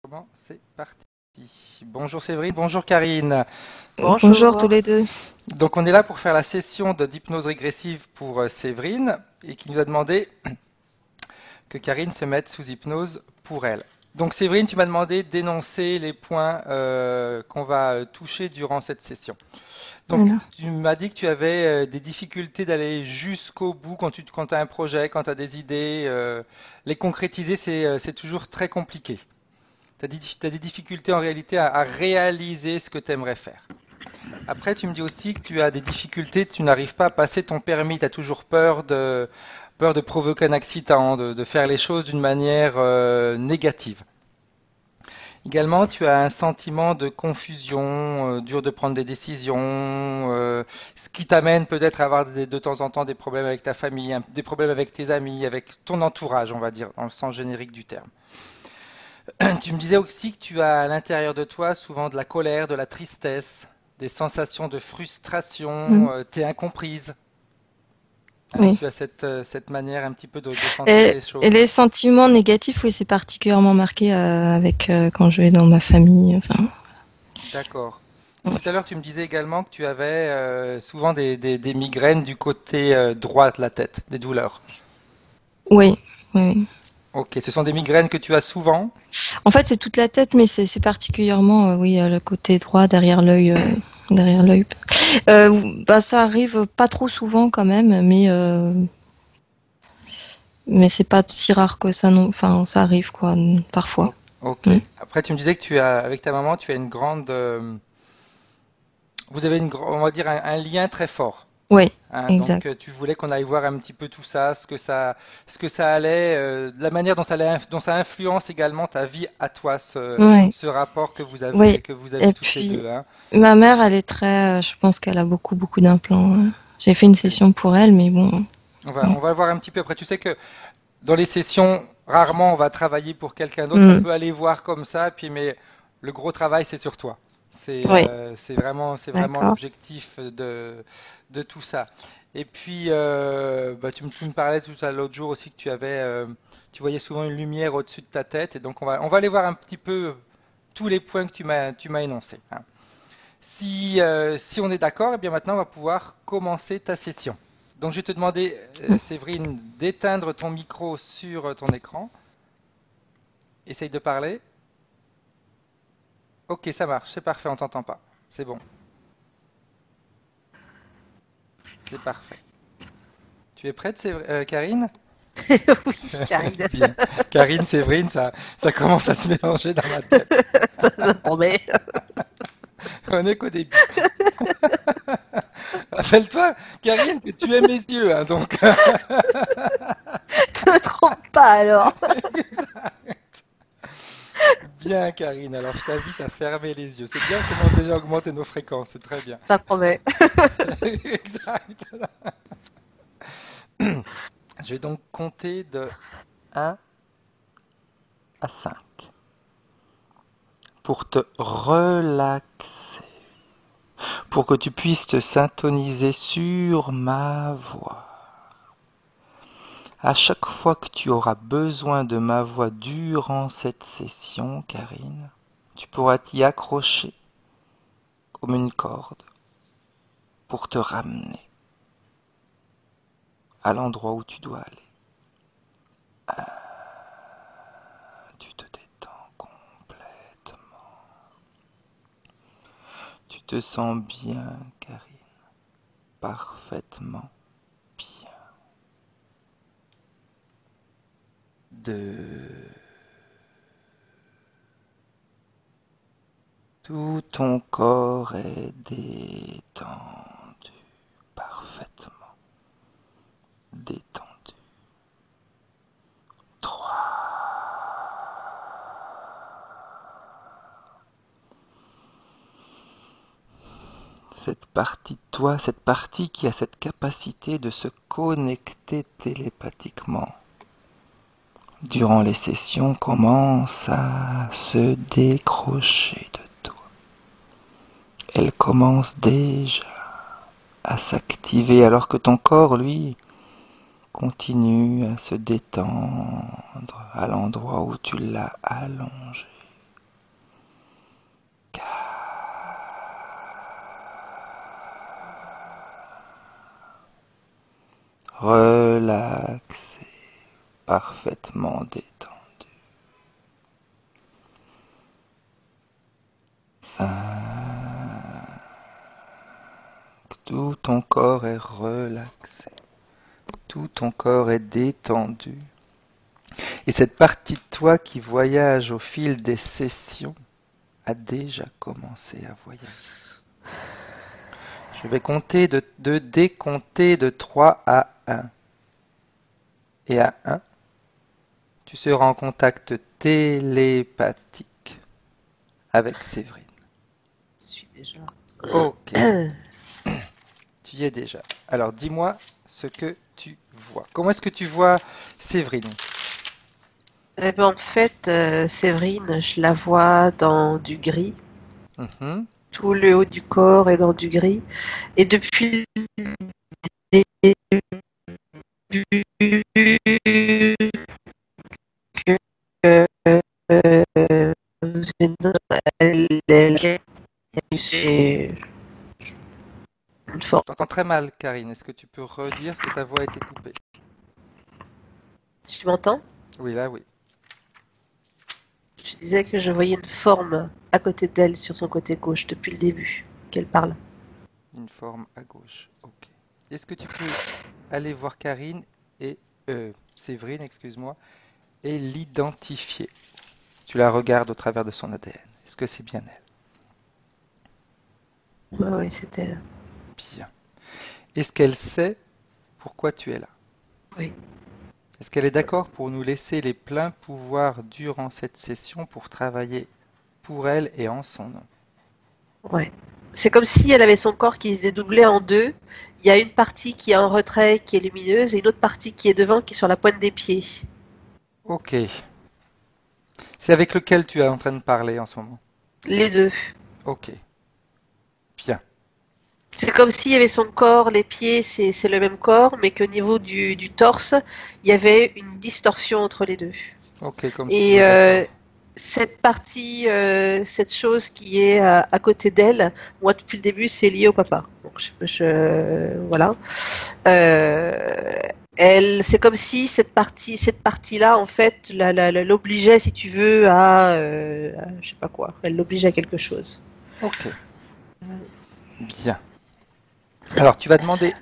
Comment c'est parti. Bonjour Séverine, bonjour Karine. Bonjour tous Bonjour. les deux. Donc on est là pour faire la session d'hypnose régressive pour Séverine et qui nous a demandé que Karine se mette sous hypnose pour elle. Donc Séverine, tu m'as demandé d'énoncer les points qu'on va toucher durant cette session. Donc Voilà. tu m'as dit que tu avais des difficultés d'aller jusqu'au bout quand tu as un projet, quand tu as des idées. Les concrétiser, c'est toujours très compliqué. Tu as des difficultés en réalité à réaliser ce que tu aimerais faire. Après, tu me dis aussi que tu as des difficultés, tu n'arrives pas à passer ton permis, tu as toujours peur de provoquer un accident, de faire les choses d'une manière négative. Également, tu as un sentiment de confusion, dur de prendre des décisions, ce qui t'amène peut-être à avoir de temps en temps des problèmes avec ta famille, des problèmes avec tes amis, avec ton entourage, on va dire, dans le sens générique du terme. Tu me disais aussi que tu as à l'intérieur de toi souvent de la colère, de la tristesse, des sensations de Mm. frustration, tu es incomprise. Hein, Oui. tu as cette manière un petit peu de sentir Et, les et choses. les sentiments négatifs, oui, c'est particulièrement marqué avec quand je vais dans ma famille. Enfin, D'accord. Et ouais. tout à l'heure, tu me disais également que tu avais souvent des migraines du côté droit de la tête, des douleurs. Oui, oui, oui. Ok, ce sont des migraines que tu as souvent. En fait, c'est toute la tête, mais c'est particulièrement, oui, le côté droit derrière l'œil, derrière l'œil. Bah, ça arrive pas trop souvent quand même, mais c'est pas si rare que ça non. Enfin, ça arrive quoi, parfois. Ok. Mm. Après, tu me disais que avec ta maman, tu as une grande, vous avez on va dire un lien très fort. Oui, Hein, donc exact. tu voulais qu'on aille voir un petit peu tout ça, ce que ça allait, la manière dont ça influence également ta vie à toi, Oui, ce rapport oui. que vous avez Et toutes les puis, deux. Hein. ma mère, elle est très, je pense qu'elle a beaucoup d'implants. J'ai fait une Ok. session pour elle, mais bon. On va le voir un petit peu après. Tu sais que dans les sessions, rarement on va travailler pour quelqu'un d'autre. On Mm. peut aller voir comme ça, puis mais le gros travail c'est sur toi. Oui, C'est vraiment d'accord. l'objectif de tout ça. Et puis, bah, tu me parlais tout à l'autre jour aussi que tu voyais souvent une lumière au-dessus de ta tête. Et donc, on va aller voir un petit peu tous les points que tu m'as énoncés. Hein. Si on est d'accord, eh bien maintenant, on va pouvoir commencer ta session. Donc, je vais te demander, Mm. Séverine, d'éteindre ton micro sur ton écran. Essaye de parler. Ok, ça marche, c'est parfait, on t'entend pas. C'est bon, c'est parfait. Tu es prête, Karine? Oui, Karine, Bien. Karine, Séverine, ça commence à se mélanger dans ma tête. ça promet. On est qu'au début. Rappelle-toi, Karine, que tu es mes yeux, hein, donc. Te trompe pas alors. Bien, Karine. Alors, je t'invite à fermer les yeux. C'est bien, on commence déjà à augmenter nos fréquences. C'est très bien. Ça promet. Exact. Je vais donc compter de 1 à 5 pour te relaxer, pour que tu puisses te syntoniser sur ma voix. À chaque fois que tu auras besoin de ma voix durant cette session, Karine, tu pourras t'y accrocher comme une corde pour te ramener à l'endroit où tu dois aller. Tu te détends complètement. Tu te sens bien, Karine, parfaitement bien. 2. Tout ton corps est détendu, parfaitement détendu. 3. Cette partie de toi, cette partie qui a cette capacité de se connecter télépathiquement durant les sessions commence à se décrocher de toi. Elle commence déjà à s'activer alors que ton corps, lui, continue à se détendre à l'endroit où tu l'as allongé. relaxé, parfaitement détendu. 5. Tout ton corps est relaxé. Tout ton corps est détendu. Et cette partie de toi qui voyage au fil des sessions a déjà commencé à voyager. Je vais compter de décompter de 3 à 1. Et à 1, tu seras en contact télépathique avec Séverine. Je suis déjà. Ok, tu y es déjà. Alors dis-moi ce que tu vois. Comment est-ce que tu vois Séverine? Eh ben, en fait, Séverine, je la vois dans du gris. Mhm. Tout le haut du corps est dans du gris. Et depuis le début que c'est une Je forme. t'entends très mal, Karine. Est-ce que tu peux redire parce que ta voix a été coupée? Tu m'entends? Oui, là, oui. Je disais que je voyais une forme à côté d'elle sur son côté gauche depuis le début qu'elle parle. Une forme à gauche. Ok. Est-ce que tu peux aller voir Karine et Séverine, excuse-moi, et l'identifier? Tu la regardes au travers de son ADN. Est-ce que c'est bien elle? Ouais, ouais, c'est elle. Bien. Est-ce qu'elle sait pourquoi tu es là? Oui. Est-ce qu'elle est d'accord pour nous laisser les pleins pouvoirs durant cette session pour travailler pour elle et en son nom? Ouais. C'est comme si elle avait son corps qui se dédoublait en deux. Il y a une partie qui est en retrait, qui est lumineuse, et une autre partie qui est devant, qui est sur la pointe des pieds. Ok. C'est avec lequel tu es en train de parler en ce moment? Les deux. Ok. Bien. C'est comme s'il y avait son corps, les pieds, c'est le même corps, mais qu'au niveau du torse, il y avait une distorsion entre les deux. Ok, comme si... Et D'accord. cette partie, cette chose qui est à côté d'elle, moi depuis le début, c'est lié au papa. Donc voilà. Euh, c'est comme si cette partie-là, en fait, l'obligeait, si tu veux, je sais pas quoi. Elle l'obligeait à quelque chose. Ok. Bien. Alors, tu vas demander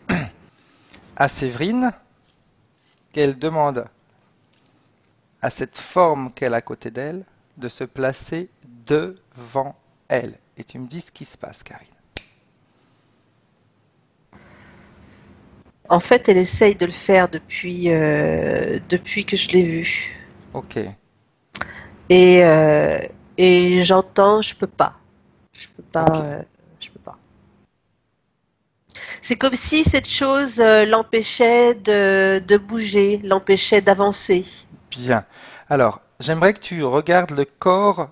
à Séverine qu'elle demande à cette forme qu'elle a à côté d'elle de se placer devant elle. Et tu me dis ce qui se passe, Karine. En fait, elle essaye de le faire depuis que je l'ai vue. Ok. Et, euh, et j'entends, je peux pas. Je peux pas. Ok. Je peux pas. C'est comme si cette chose l'empêchait de bouger, l'empêchait d'avancer. Bien. Alors, j'aimerais que tu regardes le corps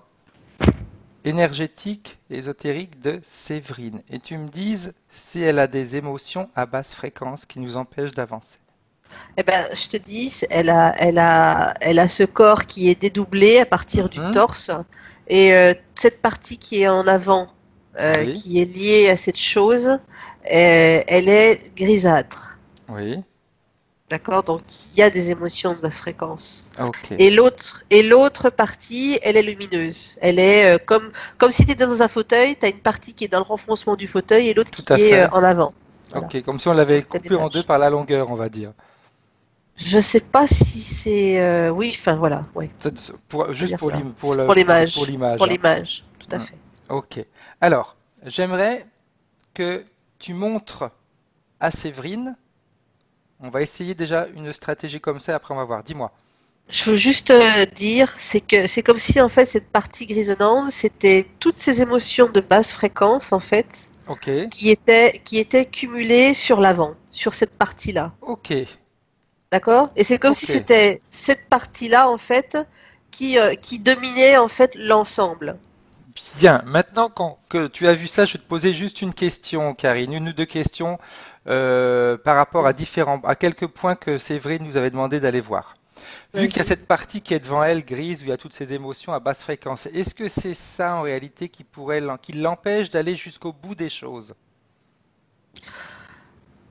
énergétique, ésotérique de Séverine. Et tu me dises si elle a des émotions à basse fréquence qui nous empêchent d'avancer. Eh ben, je te dis, elle a ce corps qui est dédoublé à partir du Mhm. torse, et cette partie qui est en avant, Oui. qui est liée à cette chose, elle est grisâtre. Oui. D'accord? Donc, il y a des émotions de basse fréquence. Ok. Et l'autre partie, elle est lumineuse. Elle est comme si tu étais dans un fauteuil, tu as une partie qui est dans le renfoncement du fauteuil et l'autre Tout à qui est fait. en avant. Voilà. Ok. Comme si on l'avait Comme telle coupé en deux image. par la longueur, on va dire. Je sais pas si c'est oui, enfin voilà, oui, on peut Juste dire pour ça. pour Pour pour l'image, pour l'image, hein. l'image, tout à Hmm. fait. Ok. Alors, j'aimerais que tu montres à Séverine. On va essayer déjà une stratégie comme ça, après on va voir. Dis-moi. Je veux juste dire, c'est que c'est comme si en fait cette partie grisonnante, c'était toutes ces émotions de basse fréquence en fait Ok. qui étaient cumulées sur l'avant, sur cette partie-là. Ok. D'accord? Et c'est comme si Ok. c'était cette partie-là, en fait, qui dominait, en fait, l'ensemble. Bien. Maintenant que tu as vu ça, je vais te poser juste une question, Karine, une ou deux questions par rapport à Vas-y, à quelques points que Séverine nous avait demandé d'aller voir. Vu qu'il y a vas-y. cette partie qui est devant elle, grise, où il y a toutes ces émotions à basse fréquence, est-ce que c'est ça en réalité qui l'empêche d'aller jusqu'au bout des choses?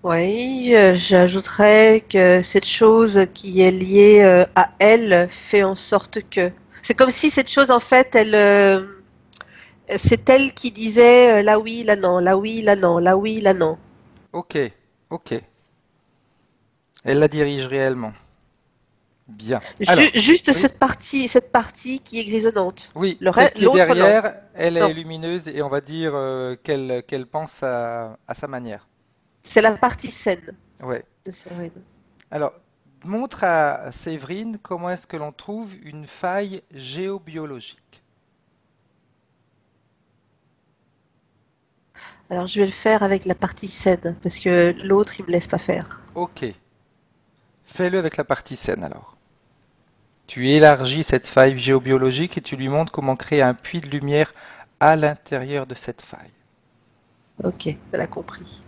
Oui, j'ajouterais que cette chose qui est liée à elle fait en sorte que. C'est comme si cette chose, en fait, c'est elle qui disait là oui, là non, là oui, là non, là oui, là non. Ok, ok. Elle la dirige réellement. Bien. Alors, Juste oui, cette partie qui est grisonnante. oui, celle qui est L'autre, non. derrière, elle est Non. lumineuse et on va dire qu'elle pense à sa manière. C'est la partie saine Ouais. de Séverine. Alors, montre à Séverine comment est-ce que l'on trouve une faille géobiologique. Alors, je vais le faire avec la partie saine, parce que l'autre, il me laisse pas faire. Ok. Fais-le avec la partie saine alors. Tu élargis cette faille géobiologique et tu lui montres comment créer un puits de lumière à l'intérieur de cette faille. Ok, elle a compris.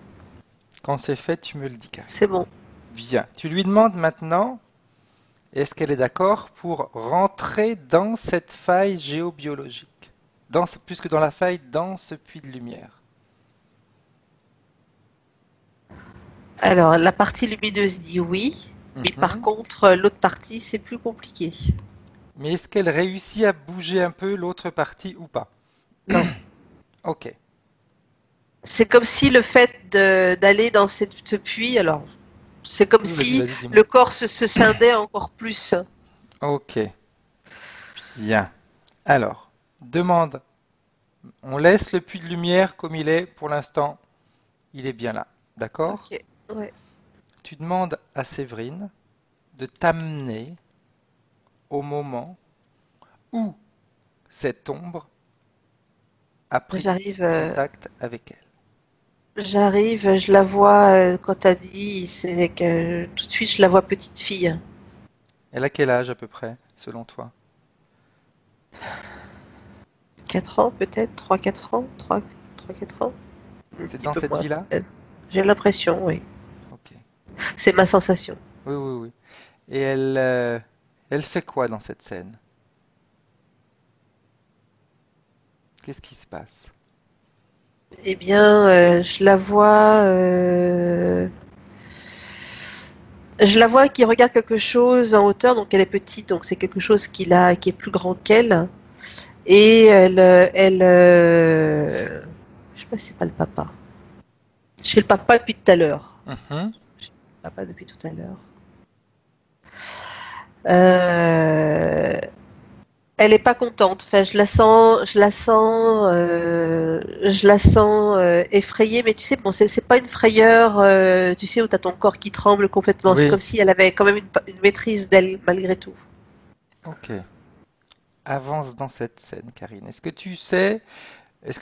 Quand c'est fait, tu me le dis, Karine. C'est bon. Bien. Tu lui demandes maintenant, est-ce qu'elle est d'accord pour rentrer dans cette faille géobiologique, plus que dans la faille, dans ce puits de lumière. Alors, la partie lumineuse dit oui, mais par Mhm. contre, l'autre partie, c'est plus compliqué. Mais est-ce qu'elle réussit à bouger un peu l'autre partie ou pas? Non. Ok. C'est comme si le fait d'aller dans ce puits, alors, c'est comme Oui, vas-y, si vas-y, dis-moi. le corps se scindait encore plus. Ok. Bien. Alors, demande. On laisse le puits de lumière comme il est pour l'instant. Il est bien là. D'accord? Ok, ouais. Tu demandes à Séverine de t'amener au moment où cette ombre a pris J'arrive, contact avec elle. je la vois quand t'as dit, c'est que tout de suite, je la vois petite fille. Elle a quel âge à peu près, selon toi? 4 ans peut-être, 3 4 ans, 3 4 ans, un C'est petit dans peu cette moins vie-là? peut-être. J'ai l'impression, oui. Ok. C'est ma sensation. Oui, oui, oui. Et elle fait quoi dans cette scène? Qu'est-ce qui se passe? Eh bien, je la vois qui regarde quelque chose en hauteur, donc elle est petite, donc c'est quelque chose qui est plus grand qu'elle. Et je sais pas si c'est pas le papa. Je fais le papa depuis tout à l'heure. Mhm. Je fais le papa depuis tout à l'heure. Euh, Elle est pas contente. Enfin, je la sens effrayée. Mais tu sais, bon, c'est pas une frayeur. Tu sais où t'as ton corps qui tremble complètement. C'est Oui. comme si elle avait quand même une maîtrise d'elle malgré tout. Ok. Avance dans cette scène, Karine. Est-ce que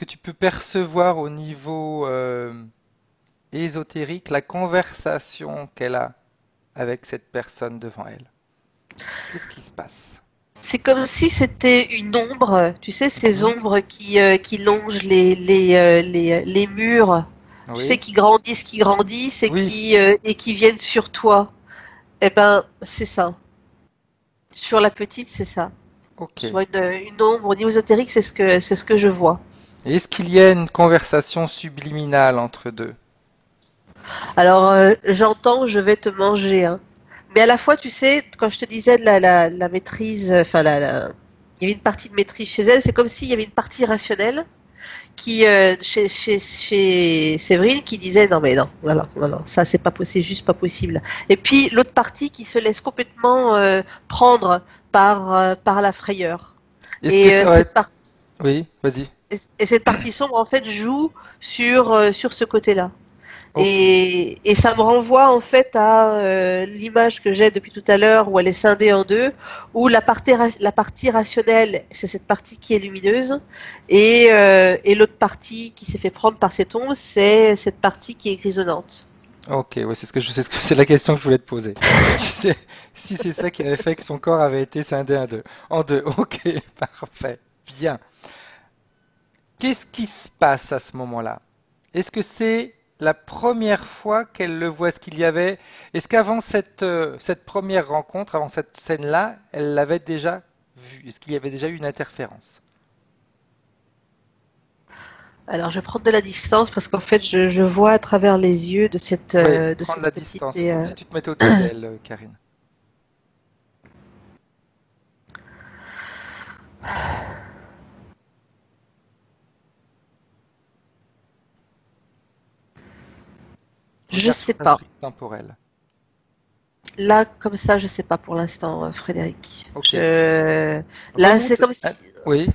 tu peux percevoir au niveau ésotérique la conversation qu'elle a avec cette personne devant elle? Qu'est-ce qui se passe? C'est comme si c'était une ombre. Tu sais, ces Mhm. ombres qui longent les murs. Tu sais, Oui. qui grandissent Oui. et qui viennent sur toi. Eh ben, c'est ça. Sur la petite, c'est ça. Ok. Je vois une ombre au niveau ésotérique, c'est ce que je vois. Et est-ce qu'il y a une conversation subliminale entre deux? Alors, j'entends, je vais te manger, hein. Mais à la fois, tu sais, quand je te disais de la maîtrise, il y avait une partie de maîtrise chez elle, c'est comme s'il y avait une partie rationnelle chez Séverine qui disait non mais non, voilà, non, non, ça c'est pas possible, juste pas possible. Et puis l'autre partie qui se laisse complètement prendre par la frayeur. Est-ce que Et ça aurait... Oui, vas-y. cette partie sombre en fait joue sur ce côté-là. Ok. Et ça me renvoie en fait à l'image que j'ai depuis tout à l'heure où elle est scindée en deux, où la partie rationnelle, c'est cette partie qui est lumineuse, et l'autre partie qui s'est fait prendre par cette ombre, c'est cette partie qui est grisonnante. Ok, ouais, c'est la question que je voulais te poser. Si c'est ça qui avait fait que son corps avait été scindé en deux. Ok, parfait. Bien. Qu'est-ce qui se passe à ce moment-là? Est-ce que c'est la première fois qu'elle le voit? Est-ce qu'avant cette première rencontre, avant cette scène-là, elle l'avait déjà vu? Est-ce qu'il y avait déjà eu une interférence? Alors, je vais prendre de la distance parce qu'en fait, je vois à travers les yeux de cette, Oui, de prendre cette la petite. distance. Et, Si tu te mettais au-dessus d'elle, Karine. je Regarde sais sur ta pas. frise temporelle. Là, comme ça, je sais pas pour l'instant, Frédéric. Ok. Là, c'est Remonte. comme Ah, si, oui.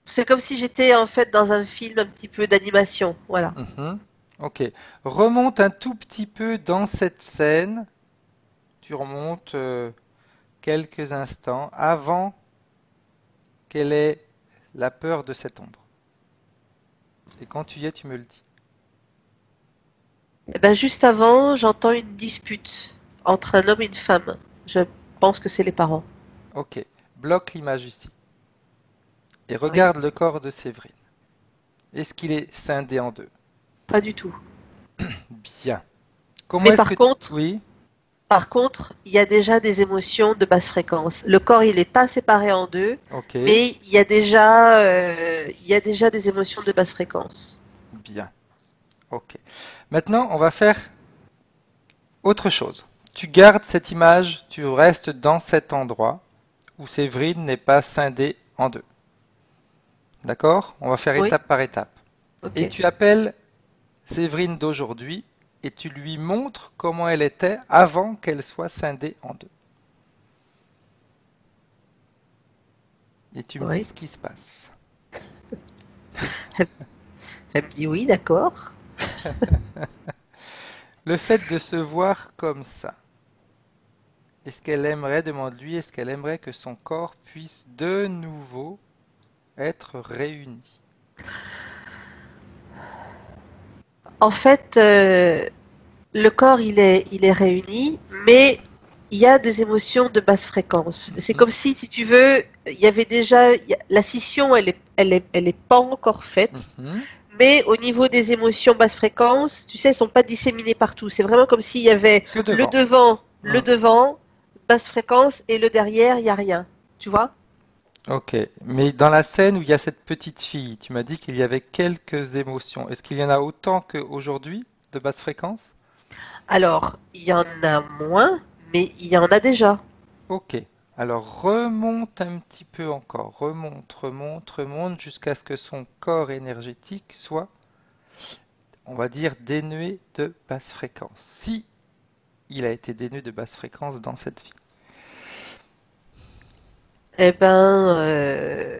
c'est comme si j'étais en fait dans un film un petit peu d'animation. Voilà. Mhm. Ok. Remonte un tout petit peu dans cette scène. Tu remontes quelques instants avant qu'elle ait la peur de cette ombre. Et quand tu y es, tu me le dis. Eh ben, juste avant, j'entends une dispute entre un homme et une femme. Je pense que c'est les parents. Ok. Bloque l'image ici. Et Oui. regarde le corps de Séverine. Est-ce qu'il est scindé en deux? Pas du tout. Bien. Comment Mais est-ce que... Oui. par contre, il y a déjà des émotions de basse fréquence. Le corps, il n'est pas séparé en deux, Ok. mais il y a déjà des émotions de basse fréquence. Bien. Ok. Maintenant, on va faire autre chose. Tu gardes cette image, tu restes dans cet endroit où Séverine n'est pas scindée en deux. D'accord? On va faire Oui, étape par étape. Et ok. tu appelles Séverine d'aujourd'hui et tu lui montres comment elle était avant qu'elle soit scindée en deux. Et tu me dis Oui. ce qui se passe. Elle me dit oui, d'accord. Le fait de se voir comme ça, est-ce qu'elle aimerait, demande-lui, est-ce qu'elle aimerait que son corps puisse de nouveau être réuni? En fait, le corps, il est réuni, mais il y a des émotions de basse fréquence. C'est Mhm, comme si tu veux, il y avait déjà, la scission, elle est pas encore faite. mhm. Mais au niveau des émotions basse fréquence, tu sais, elles sont pas disséminées partout. C'est vraiment comme s'il y avait Que devant. le Hmm. devant, basse fréquence, et le derrière, il y a rien. Tu vois? Ok, mais dans la scène où il y a cette petite fille, tu m'as dit qu'il y avait quelques émotions. Est-ce qu'il y en a autant qu'aujourd'hui de basse fréquence? Alors, il y en a moins, mais il y en a déjà. Ok, alors remonte un petit peu encore, remonte, remonte, remonte jusqu'à ce que son corps énergétique soit, on va dire, dénué de basse fréquence. Si il a été dénué de basse fréquence dans cette vie. Eh ben,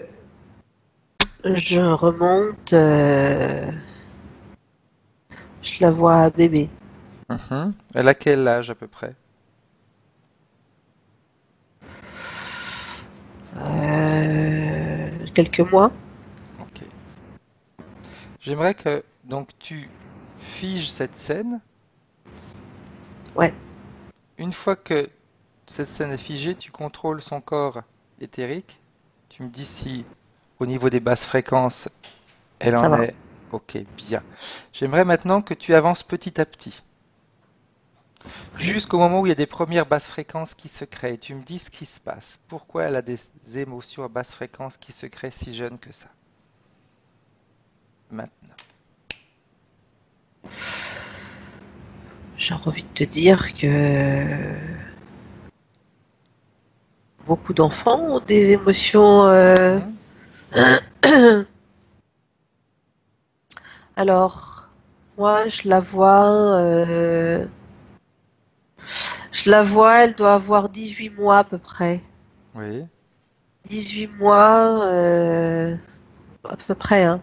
je remonte, je la vois bébé. Mhm. Elle a quel âge à peu près? Quelques mois. Ok. J'aimerais que donc tu figes cette scène. Ouais, Une fois que cette scène est figée, tu contrôles son corps éthérique. Tu me dis si au niveau des basses fréquences, elle ça en va. est. Ok, bien. J'aimerais maintenant que tu avances petit à petit, Oui. jusqu'au moment où il y a des premières basses fréquences qui se créent. Tu me dis ce qui se passe. Pourquoi elle a des émotions à basse fréquence qui se créent si jeune que ça? Maintenant. J'ai envie de te dire que beaucoup d'enfants ont des émotions. Mhm. Alors, moi, je la vois, elle doit avoir 18 mois à peu près. Oui. 18 mois, à peu près, hein.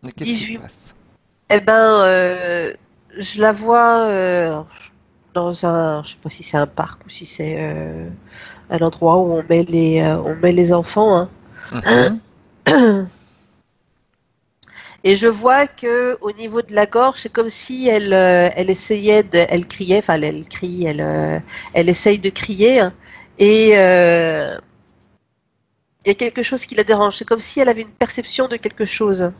Mais qu'est-ce qui se 18, passe? eh ben, je la vois dans un, je sais pas si c'est un parc ou si c'est un endroit où on met les enfants, hein. Mhm. Et je vois que au niveau de la gorge, c'est comme si elle essayait elle criait, enfin elle crie, elle essaye de crier, hein. Et il y a quelque chose qui la dérange. C'est comme si elle avait une perception de quelque chose.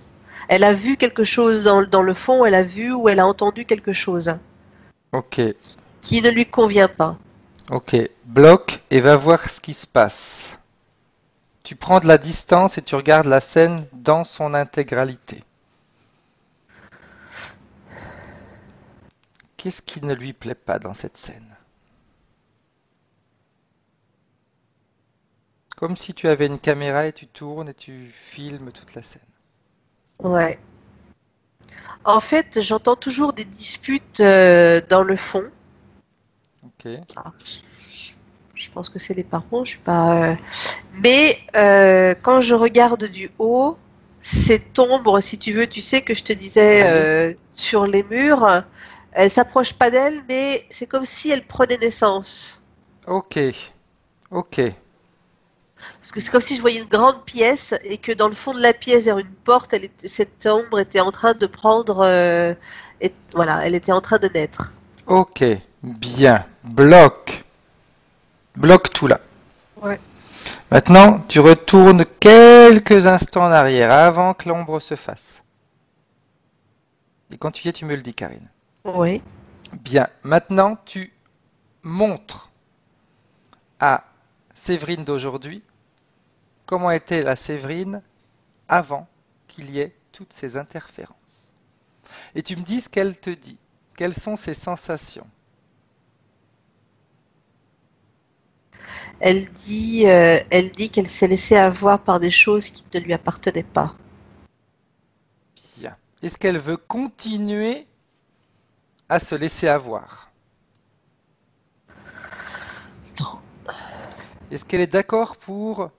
Elle a vu quelque chose dans le fond, elle a vu ou elle a entendu quelque chose Ok, qui ne lui convient pas. ok. Bloque et va voir ce qui se passe. tu prends de la distance et tu regardes la scène dans son intégralité. Qu'est-ce qui ne lui plaît pas dans cette scène? Comme si tu avais une caméra et tu tournes et tu filmes toute la scène. Ouais. En fait, j'entends toujours des disputes dans le fond. Ok. Ah, je pense que c'est les parents, je suis pas. Mais quand je regarde du haut, cette ombre, si tu veux, tu sais que je te disais sur les murs, elle s'approche pas d'elle, mais c'est comme si elle prenait naissance. Ok. Ok. Parce que c'est comme si je voyais une grande pièce et que dans le fond de la pièce, vers une porte, cette ombre était en train de prendre. Voilà, elle était en train de naître. Ok. Bien. Bloque. Bloque tout là. Ouais. Maintenant, tu retournes quelques instants en arrière, avant que l'ombre se fasse. Et quand tu y es, tu me le dis, Karine. Oui. Bien. Maintenant, tu montres à Séverine d'aujourd'hui comment était la Séverine avant qu'il y ait toutes ces interférences. Et tu me dis ce qu'elle te dit. Quelles sont ses sensations? Elle dit qu'elle s'est laissée avoir par des choses qui ne lui appartenaient pas. Bien. Est-ce qu'elle veut continuer à se laisser avoir? Non. Est-ce qu'elle est d'accord pour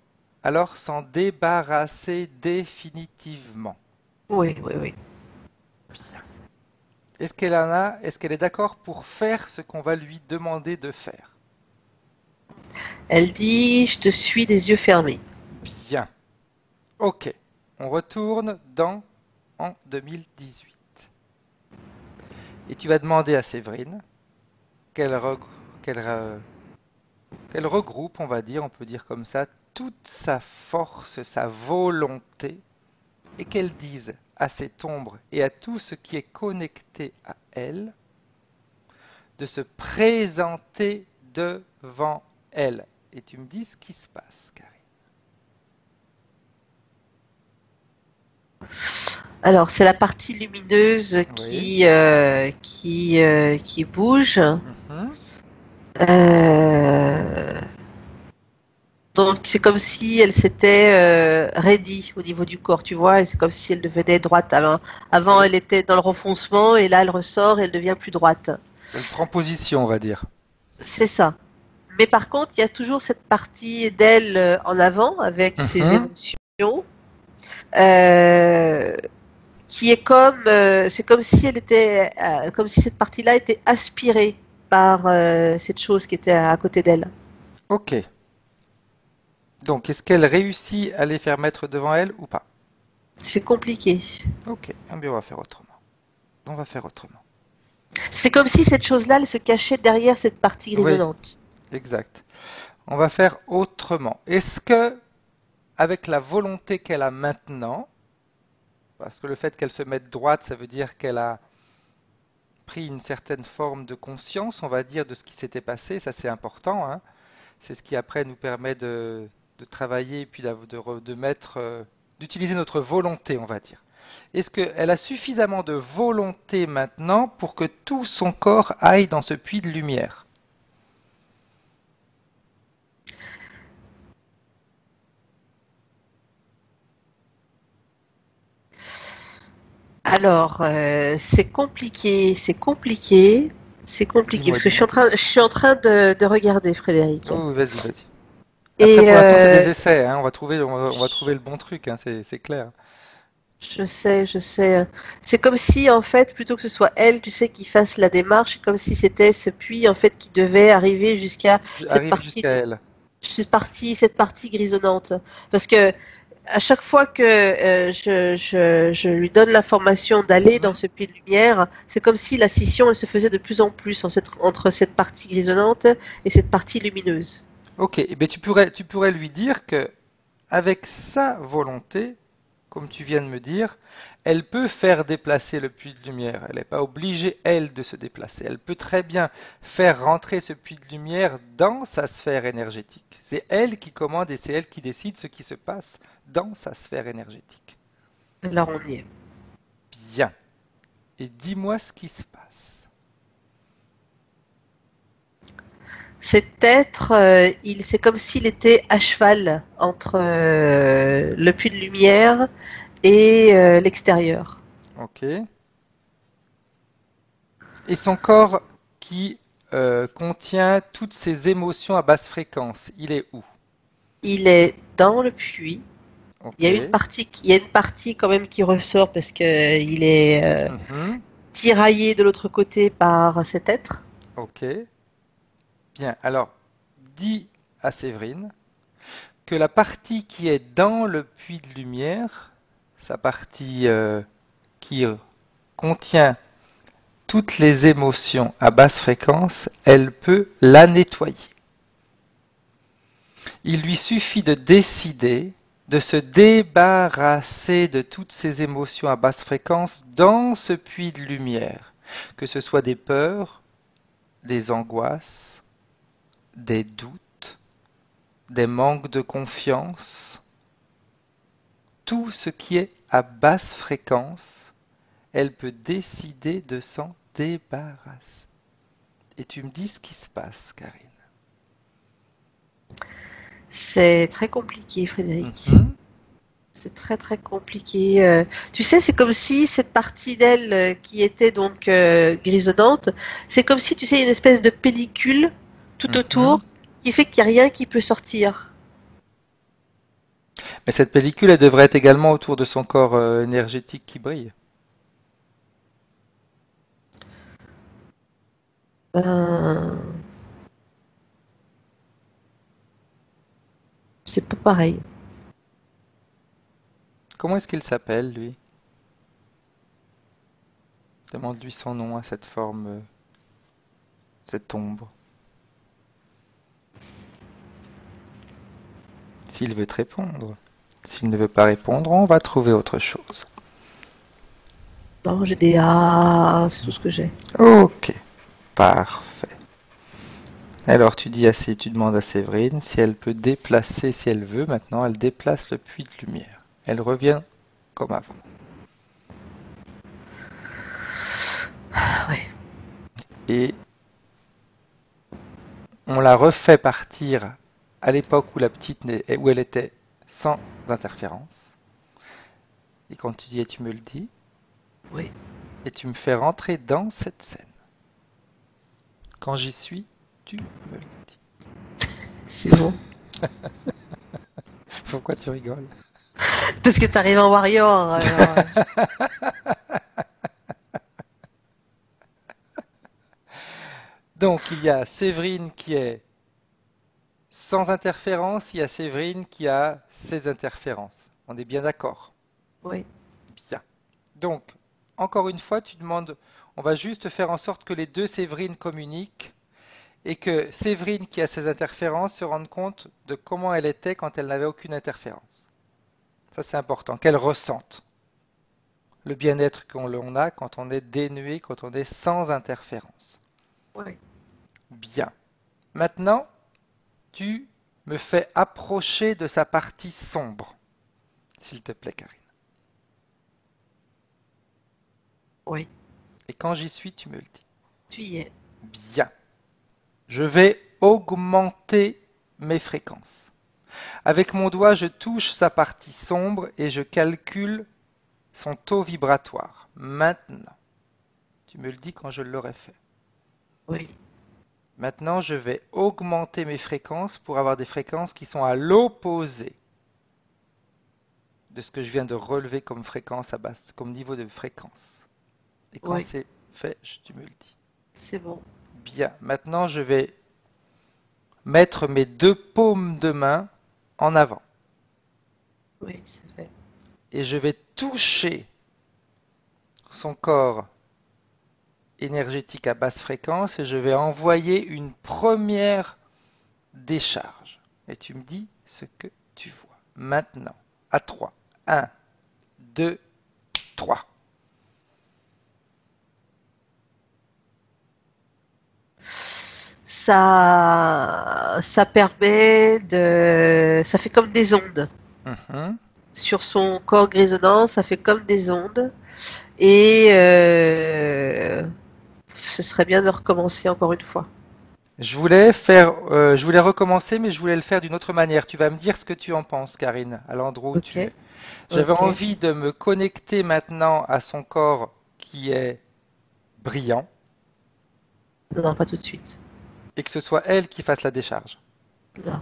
alors s'en débarrasser définitivement? Oui, oui, oui. Bien. Est-ce qu'elle est d'accord pour faire ce qu'on va lui demander de faire? Elle dit, je te suis les yeux fermés. Bien. Ok. On retourne en 2018. Et tu vas demander à Séverine qu'elle regroupe, on va dire, on peut dire comme ça, toute sa force, sa volonté, et qu'elle dise à cette ombre et à tout ce qui est connecté à elle de se présenter devant elle. Et tu me dis ce qui se passe, Karine. Alors, c'est la partie lumineuse Oui. qui bouge. Mhm. Euh, Donc, c'est comme si elle s'était raidie au niveau du corps, tu vois, et c'est comme si elle devenait droite. Avant, Elle, elle était dans le renfoncement, et là, elle ressort et elle devient plus droite. elle prend position, on va dire. C'est ça. Mais par contre, il y a toujours cette partie d'elle en avant, avec ses Mhm. émotions, euh, qui est c'est comme si elle était, comme si cette partie-là était aspirée par cette chose qui était à côté d'elle. Ok. Donc, est-ce qu'elle réussit à les faire mettre devant elle ou pas? C'est compliqué. Ok. Eh bien, on va faire autrement. On va faire autrement. C'est comme si cette chose-là, elle se cachait derrière cette partie Oui, grisonnante. exact. On va faire autrement. Est-ce que, avec la volonté qu'elle a maintenant, parce que le fait qu'elle se mette droite, ça veut dire qu'elle a pris une certaine forme de conscience, on va dire, de ce qui s'était passé, ça c'est important, hein. C'est ce qui après nous permet de travailler et puis de mettre, d'utiliser notre volonté, on va dire. Est-ce qu'elle a suffisamment de volonté maintenant pour que tout son corps aille dans ce puits de lumière? Alors, c'est compliqué, c'est compliqué, Dis-moi, parce que dis-moi. je suis en train de regarder, Frédéric. Oh, vas-y, vas-y. Après, Et pour l'instant, c'est des essais, hein. On va trouver le bon truc, hein, c'est clair. je sais. C'est comme si, en fait, plutôt que ce soit elle, tu sais, qui fasse la démarche, c'est comme si c'était ce puits, en fait, qui devait arriver jusqu'à Arrive jusqu'à elle. cette partie grisonnante. Parce que à chaque fois que je lui donne l'information d'aller dans Mhm. ce puits de lumière, c'est comme si la scission elle se faisait de plus en plus entre cette partie grisonnante et cette partie lumineuse. Ok, eh bien, tu pourrais lui dire que avec sa volonté, comme tu viens de me dire, elle peut faire déplacer le puits de lumière. Elle n'est pas obligée, elle, de se déplacer. Elle peut très bien faire rentrer ce puits de lumière dans sa sphère énergétique. C'est elle qui commande et c'est elle qui décide ce qui se passe dans sa sphère énergétique. Alors on y est. Bien. Et dis-moi ce qui se passe. Cet être, c'est comme s'il était à cheval entre le puits de lumière et l'extérieur. Ok. Et son corps qui contient toutes ces émotions à basse fréquence, il est où? Il est dans le puits. Ok. Il y a une partie quand même qui ressort parce que il est tiraillé de l'autre côté par cet être. Ok. Bien. Alors, dis à Séverine que la partie qui est dans le puits de lumière, sa partie qui contient toutes les émotions à basse fréquence, elle peut la nettoyer. Il lui suffit de décider de se débarrasser de toutes ces émotions à basse fréquence dans ce puits de lumière, que ce soit des peurs, des angoisses, des doutes, des manques de confiance, tout ce qui est à basse fréquence, elle peut décider de s'en débarrasser. Et tu me dis ce qui se passe, Karine. C'est très compliqué, Frédéric. C'est très très compliqué. Tu sais, c'est comme si cette partie d'elle qui était donc grisonnante, c'est comme si tu sais une espèce de pellicule tout autour qui fait qu'il n'y a rien qui peut sortir. Mais cette pellicule, elle devrait être également autour de son corps énergétique qui brille. Ben, c'est pas pareil. Comment est-ce qu'il s'appelle, lui? Demande-lui son nom à cette forme, cette ombre. S'il veut te répondre. S'il ne veut pas répondre, on va trouver autre chose. Non, j'ai des A, c'est tout ce que j'ai. Ok, parfait. Alors tu demandes à Séverine si elle peut déplacer, si elle veut maintenant, elle déplace le puits de lumière. Elle revient comme avant. Ouais. Et on la refait partir à l'époque où elle était sans interférence. Et quand tu dis et tu me le dis, Oui. et tu me fais rentrer dans cette scène. Quand j'y suis, tu me le dis. C'est bon. Pourquoi tu rigoles? Parce que t'arrives en warrior. Donc il y a Séverine qui est sans interférence, il y a Séverine qui a ses interférences. On est bien d'accord? Oui. Bien. Donc, encore une fois, tu demandes, on va juste faire en sorte que les deux Séverine communiquent et que Séverine qui a ses interférences se rende compte de comment elle était quand elle n'avait aucune interférence. Ça c'est important, qu'elle ressente le bien-être qu'on a quand on est dénué, quand on est sans interférence. Oui. Bien. Maintenant, tu me fais approcher de sa partie sombre, s'il te plaît, Karine. Oui. Et quand j'y suis, tu me le dis. Tu y es. Bien. Je vais augmenter mes fréquences. Avec mon doigt, je touche sa partie sombre et je calcule son taux vibratoire. Maintenant, tu me le dis quand je l'aurai fait. Oui. Maintenant, je vais augmenter mes fréquences pour avoir des fréquences qui sont à l'opposé de ce que je viens de relever comme fréquence à basse, comme niveau de fréquence. Et quand Oui. c'est fait, tu me le dis. C'est bon. Bien. Maintenant, je vais mettre mes deux paumes de main en avant. Oui, c'est fait. Et je vais toucher son corps énergétique à basse fréquence et je vais envoyer une première décharge. Et tu me dis ce que tu vois. Maintenant, à 3. 1, 2, 3. Ça permet de... Ça fait comme des ondes. Mhm. Sur son corps grisonnant, ça fait comme des ondes. Et ce serait bien de recommencer encore une fois. Je voulais recommencer, mais je voulais le faire d'une autre manière. Tu vas me dire ce que tu en penses, Karine, à l'endroit où tu Ok. es. J'avais Ok. envie de me connecter maintenant à son corps qui est brillant Non, pas tout de suite. et que ce soit elle qui fasse la décharge. Non,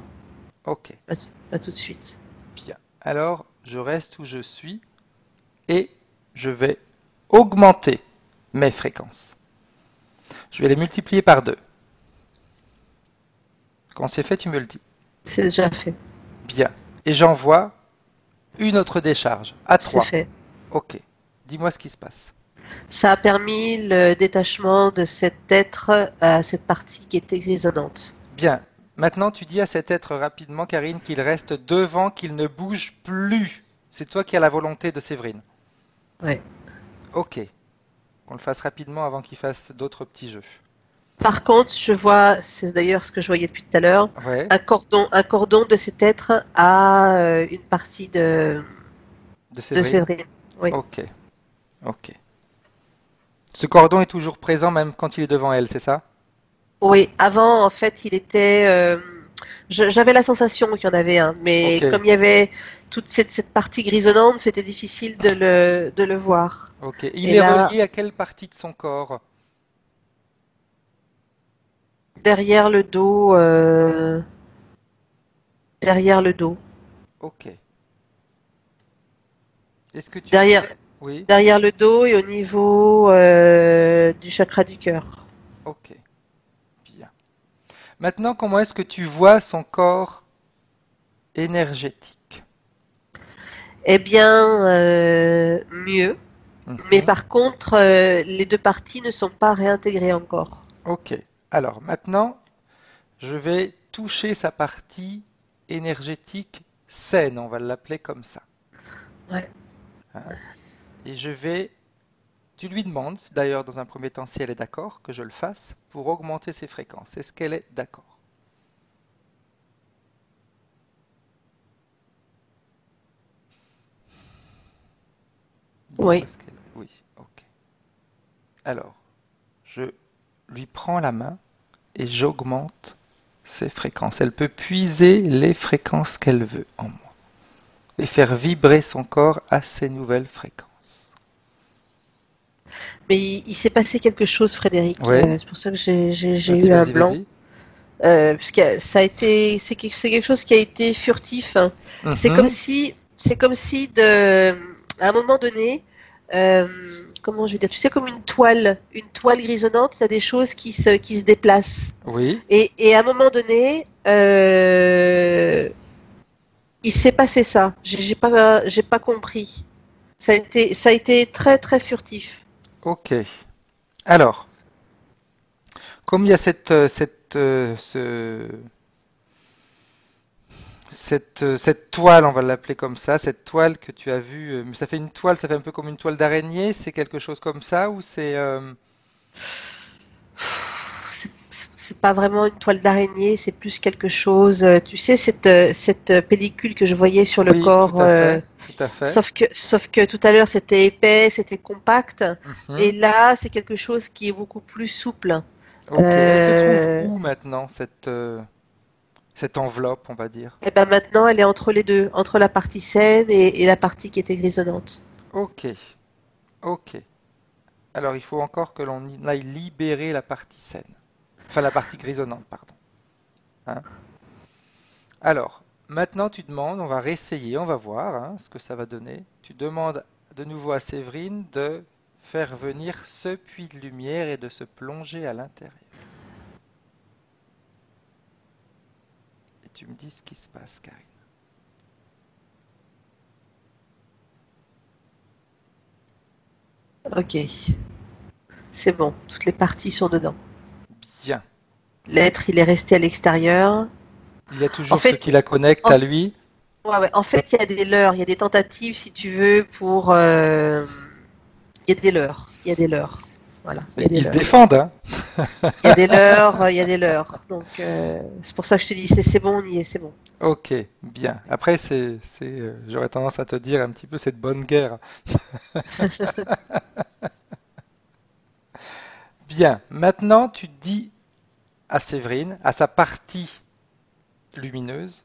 Ok, pas tout de suite. bien. Alors, je reste où je suis et je vais augmenter mes fréquences. Je vais les multiplier par 2. Quand c'est fait, tu me le dis. C'est déjà fait. Bien. Et j'envoie une autre décharge à C'est 3. fait. Ok. Dis-moi ce qui se passe. Ça a permis le détachement de cet être à cette partie qui était grisonnante. Bien. Maintenant, tu dis à cet être rapidement, Karine, qu'il reste devant, qu'il ne bouge plus. C'est toi qui as la volonté de Séverine. Ouais. Ok. Qu'on le fasse rapidement avant qu'il fasse d'autres petits jeux. Par contre, je vois, c'est d'ailleurs ce que je voyais depuis tout à l'heure, Ouais. un cordon de cet être à une partie De de Séverine. Séverine. Oui. Ok. Ok. Ce cordon est toujours présent même quand il est devant elle, c'est ça? Oui, avant, en fait, il était. J'avais la sensation qu'il y en avait un, mais Ok. comme il y avait toute cette partie grisonnante, c'était difficile de le voir. Ok. Il Et est là, relié à quelle partie de son corps? derrière le dos, derrière le dos, Ok. Est-ce que tu derrière, sais? Oui. derrière le dos et au niveau du chakra du cœur. Ok. Bien. Maintenant, comment est-ce que tu vois son corps énergétique? Eh bien, mieux. Mais Mhm. par contre, les deux parties ne sont pas réintégrées encore. Ok. Alors maintenant, je vais toucher sa partie énergétique saine, on va l'appeler comme ça. Ouais. Hein. Et je vais, tu lui demandes d'ailleurs dans un premier temps si elle est d'accord que je le fasse pour augmenter ses fréquences. Est-ce qu'elle est d'accord? Dis-moi Oui. ce qu'elle... Oui, ok. Alors, je lui prends la main et j'augmente ses fréquences. Elle peut puiser les fréquences qu'elle veut en moi et faire vibrer son corps à ces nouvelles fréquences. Mais il s'est passé quelque chose, Frédéric. Oui, C'est pour ça que j'ai vas-y, eu un vas-y, blanc. vas-y. Puisque ça a été, c'est quelque chose qui a été furtif, hein. Mhm. C'est comme si à un moment donné, euh, comment je vais dire, tu sais, comme une toile grisonnante, il y a des choses qui se déplacent. Oui, Et à un moment donné, il s'est passé ça. J'ai pas compris. Ça a été très très furtif. ok. Alors, comme il y a cette toile, on va l'appeler comme ça, cette toile que tu as vue, mais ça fait une toile, ça fait un peu comme une toile d'araignée, c'est quelque chose comme ça ou c'est... C'est pas vraiment une toile d'araignée, c'est plus quelque chose. Tu sais, cette pellicule que je voyais sur le Oui, tout corps, à fait, tout à fait. sauf que tout à l'heure c'était épais, c'était compact, et Mhm. là c'est quelque chose qui est beaucoup plus souple. Ok, elle se trouve Euh, où maintenant, cette enveloppe, on va dire? et ben maintenant elle est entre les deux, entre la partie saine et la partie qui était grisonnante. Ok, ok. Alors il faut encore que l'on aille libérer la partie saine. Enfin, la partie grisonnante, pardon. Hein. Alors, maintenant tu demandes, on va réessayer, on va voir hein, ce que ça va donner. Tu demandes de nouveau à Séverine de faire venir ce puits de lumière et de se plonger à l'intérieur. Et tu me dis ce qui se passe, Karine. Ok, c'est bon, toutes les parties sont dedans. Bien. L'être, il est resté à l'extérieur. Il y a En toujours ce qui fait, la connecte en, à lui. Ouais, ouais. En fait, il y a des leurres, il y a des tentatives, si tu veux, pour. Il y a des leurres. Il y a des leurres. Voilà, il y a des Ils se leurres. défendent, hein? Il y a des leurres, il y a des leurres. Donc, c'est pour ça que je te dis, c'est bon, on y est, c'est bon. Ok, bien. Après, j'aurais tendance à te dire un petit peu cette bonne guerre. Bien. Maintenant, tu dis à Séverine, à sa partie lumineuse,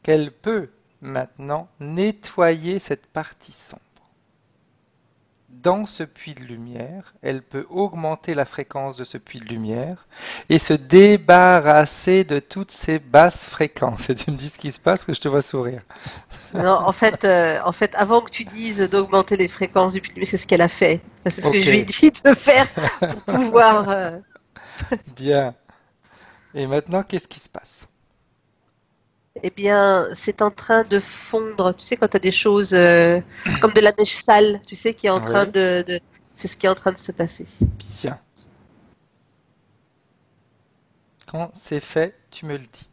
qu'elle peut maintenant nettoyer cette partie sombre. Dans ce puits de lumière, elle peut augmenter la fréquence de ce puits de lumière et se débarrasser de toutes ces basses fréquences. Et tu me dis ce qui se passe, que je te vois sourire. Non, en fait, avant que tu dises d'augmenter les fréquences du public, c'est ce qu'elle a fait. C'est ce que Ok, je lui ai dit de faire pour pouvoir. bien. Et maintenant, qu'est-ce qui se passe? Eh bien, c'est en train de fondre. Tu sais, quand tu as des choses comme de la neige sale, tu sais, qui est en train Oui, c'est ce qui est en train de se passer. bien. Quand c'est fait, tu me le dis.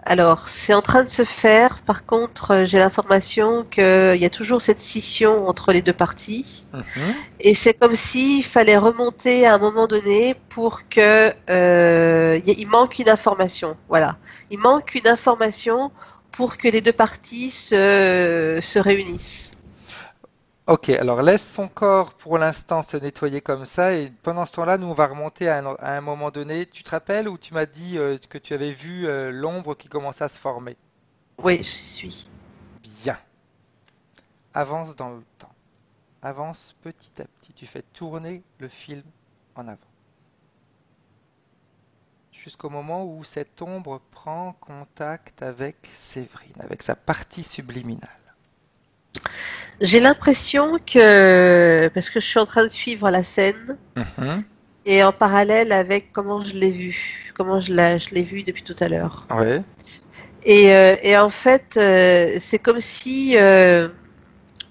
Alors, c'est en train de se faire. Par contre, j'ai l'information qu'il y a toujours cette scission entre les deux parties. Mhm. Et c'est comme s'il fallait remonter à un moment donné pour que il manque une information. Voilà. Il manque une information pour que les deux parties se réunissent. Ok, alors laisse son corps pour l'instant se nettoyer comme ça et pendant ce temps-là, nous on va remonter à un moment donné. Tu te rappelles où tu m'as dit que tu avais vu l'ombre qui commençait à se former? Oui, je suis. Bien. Avance dans le temps. Avance petit à petit. Tu fais tourner le film en avant. Jusqu'au moment où cette ombre prend contact avec Séverine, avec sa partie subliminale. J'ai l'impression que, parce que je suis en train de suivre la scène, Mhm. et en parallèle avec comment je l'ai vu, comment je l'ai vu depuis tout à l'heure. Ouais. Et en fait, c'est comme si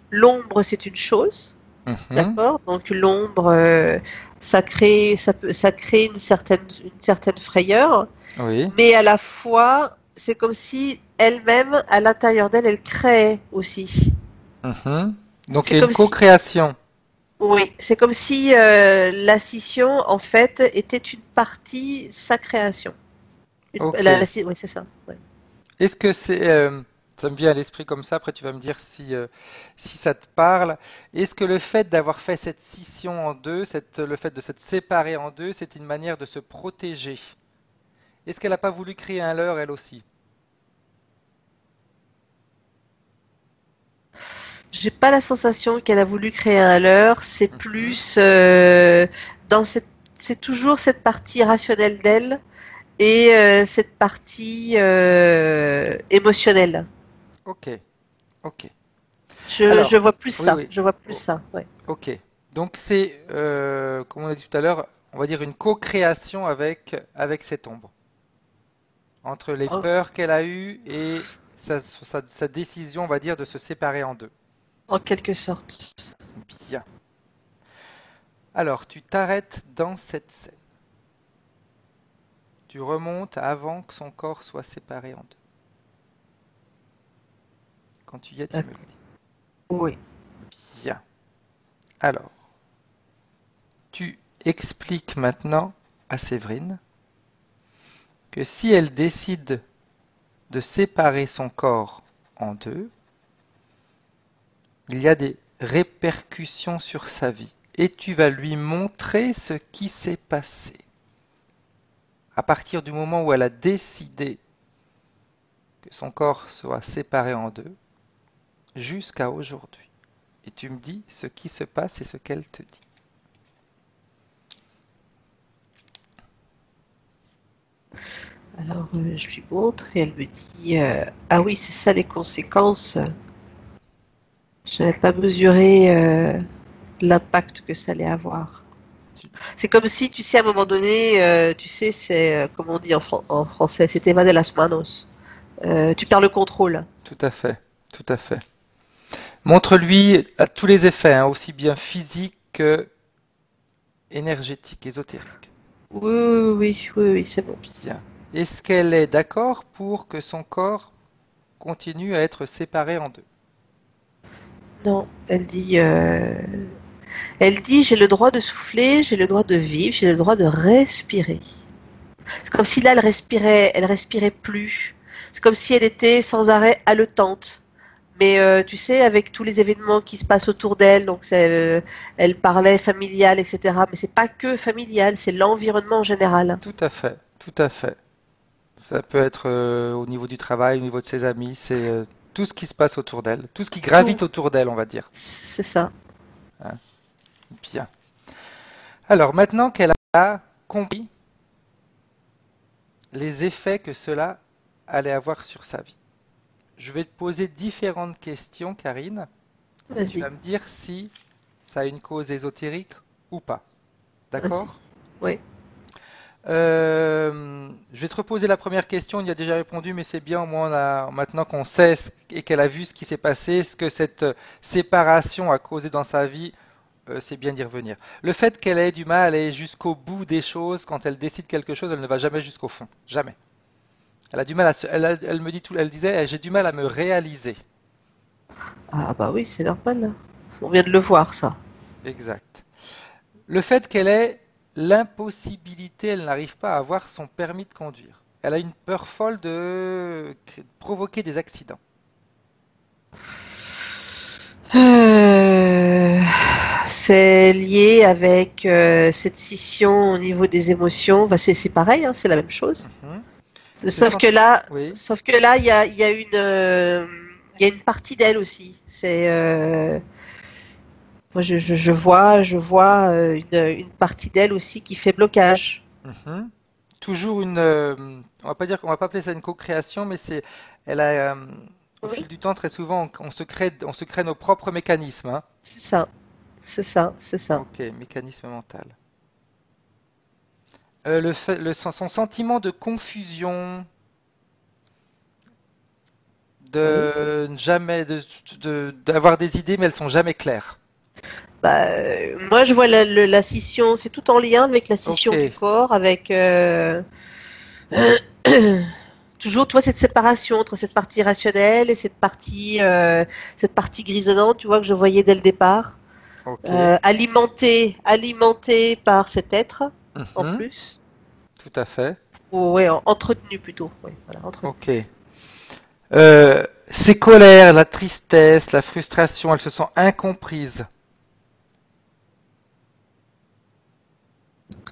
l'ombre c'est une chose, Mhm. d'accord? Donc l'ombre, ça crée une certaine frayeur, Oui. mais à la fois, c'est comme si elle-même, à l'intérieur d'elle, elle crée aussi. Mhm. Donc il C'est y a une comme si, co-création. oui, c'est comme si la scission, en fait, était une partie sa création. Ok. Oui, c'est ça. Ouais. Est-ce que ça me vient à l'esprit comme ça, après tu vas me dire si ça te parle. Est-ce que le fait d'avoir fait cette scission en deux, le fait de s'être séparé en deux, c'est une manière de se protéger? Est-ce qu'elle n'a pas voulu créer un leurre elle aussi? J'ai pas la sensation qu'elle a voulu créer un leurre, c'est Mhm. plus dans cette, c'est toujours cette partie rationnelle d'elle et cette partie émotionnelle. Ok, ok. Je Alors, vois plus oui, ça, oui. je vois plus Oh, ça, ouais. ok. Donc c'est, comme on a dit tout à l'heure, on va dire une co-création avec cette ombre. Entre les En, peurs qu'elle a eues et sa décision, on va dire, de se séparer en deux. en quelque sorte. Bien. Alors, tu t'arrêtes dans cette scène. Tu remontes avant que son corps soit séparé en deux. Quand tu y es, tu me le D'accord. dis. Oui. Bien. Alors, tu expliques maintenant à Séverine que si elle décide de séparer son corps en deux, il y a des répercussions sur sa vie. Et tu vas lui montrer ce qui s'est passé. À partir du moment où elle a décidé que son corps soit séparé en deux, jusqu'à aujourd'hui. Et tu me dis ce qui se passe et ce qu'elle te dit. Alors je lui montre et elle me dit ah oui, c'est ça les conséquences. Je n'avais pas mesuré l'impact que ça allait avoir. Tu- C'est comme si, tu sais, à un moment donné, tu sais, c'est, comme on dit en français, c'était va de las manos. Tu perds le contrôle. Tout à fait, tout à fait. Montre-lui à tous les effets, hein, aussi bien physiques que énergétiques, ésotériques. Oui, oui, oui, oui, oui, c'est bon. Bien. Est-ce qu'elle est d'accord pour que son corps continue à être séparé en deux? Non, elle dit, j'ai le droit de souffler, j'ai le droit de vivre, j'ai le droit de respirer. C'est comme si là, elle respirait plus. C'est comme si elle était sans arrêt haletante. Mais tu sais, avec tous les événements qui se passent autour d'elle, donc elle parlait familial, etc. Mais c'est pas que familial, c'est l'environnement en général. Tout à fait, tout à fait. Ça peut être au niveau du travail, au niveau de ses amis, c'est tout ce qui se passe autour d'elle, tout ce qui gravite Tout, autour d'elle, on va dire. c'est ça. Hein. Bien. Alors maintenant qu'elle a compris les effets que cela allait avoir sur sa vie, je vais te poser différentes questions, Karine. Tu Vas-y, vas me dire si ça a une cause ésotérique ou pas. vas-y. D'accord? Oui. Je vais te reposer la première question, il y a déjà répondu, mais c'est bien, au moins maintenant qu'on sait et qu'elle a vu ce qui s'est passé, ce que cette séparation a causé dans sa vie, c'est bien d'y revenir. Le fait qu'elle ait du mal à aller jusqu'au bout des choses, quand elle décide quelque chose, elle ne va jamais jusqu'au fond. Jamais. Elle a du mal elle me dit tout, elle disait, j'ai du mal à me réaliser. Ah bah oui, c'est normal. On vient de le voir, ça. Exact. Le fait qu'elle ait l'impossibilité, elle n'arrive pas à avoir son permis de conduire. Elle a une peur folle de provoquer des accidents. Euh, C'est lié avec cette scission au niveau des émotions. Enfin, c'est pareil, hein, c'est la même chose. Mhm. Le Sauf sens- que là, Oui, il y a une partie d'elle aussi. Moi, je vois une partie d'elle aussi qui fait blocage. mhm. Toujours on va pas appeler ça une co-création, mais elle a, au Oui, fil du temps, très souvent, on se crée nos propres mécanismes, hein. c'est ça, c'est ça, c'est ça. Ok, mécanisme mental. Son sentiment de confusion, Oui. de jamais, d'avoir des idées, mais elles sont jamais claires. Bah, moi, je vois la scission, c'est tout en lien avec la Ok, scission du corps, avec toujours, tu vois, cette séparation entre cette partie rationnelle et cette partie grisonnante, tu vois, que je voyais dès le départ, ok, alimentée par cet être, en mhm, plus, tout à fait. ou ouais, entretenu plutôt, ouais, voilà, entretenu. Ok. Ses colères, la tristesse, la frustration, elles se sont incomprises.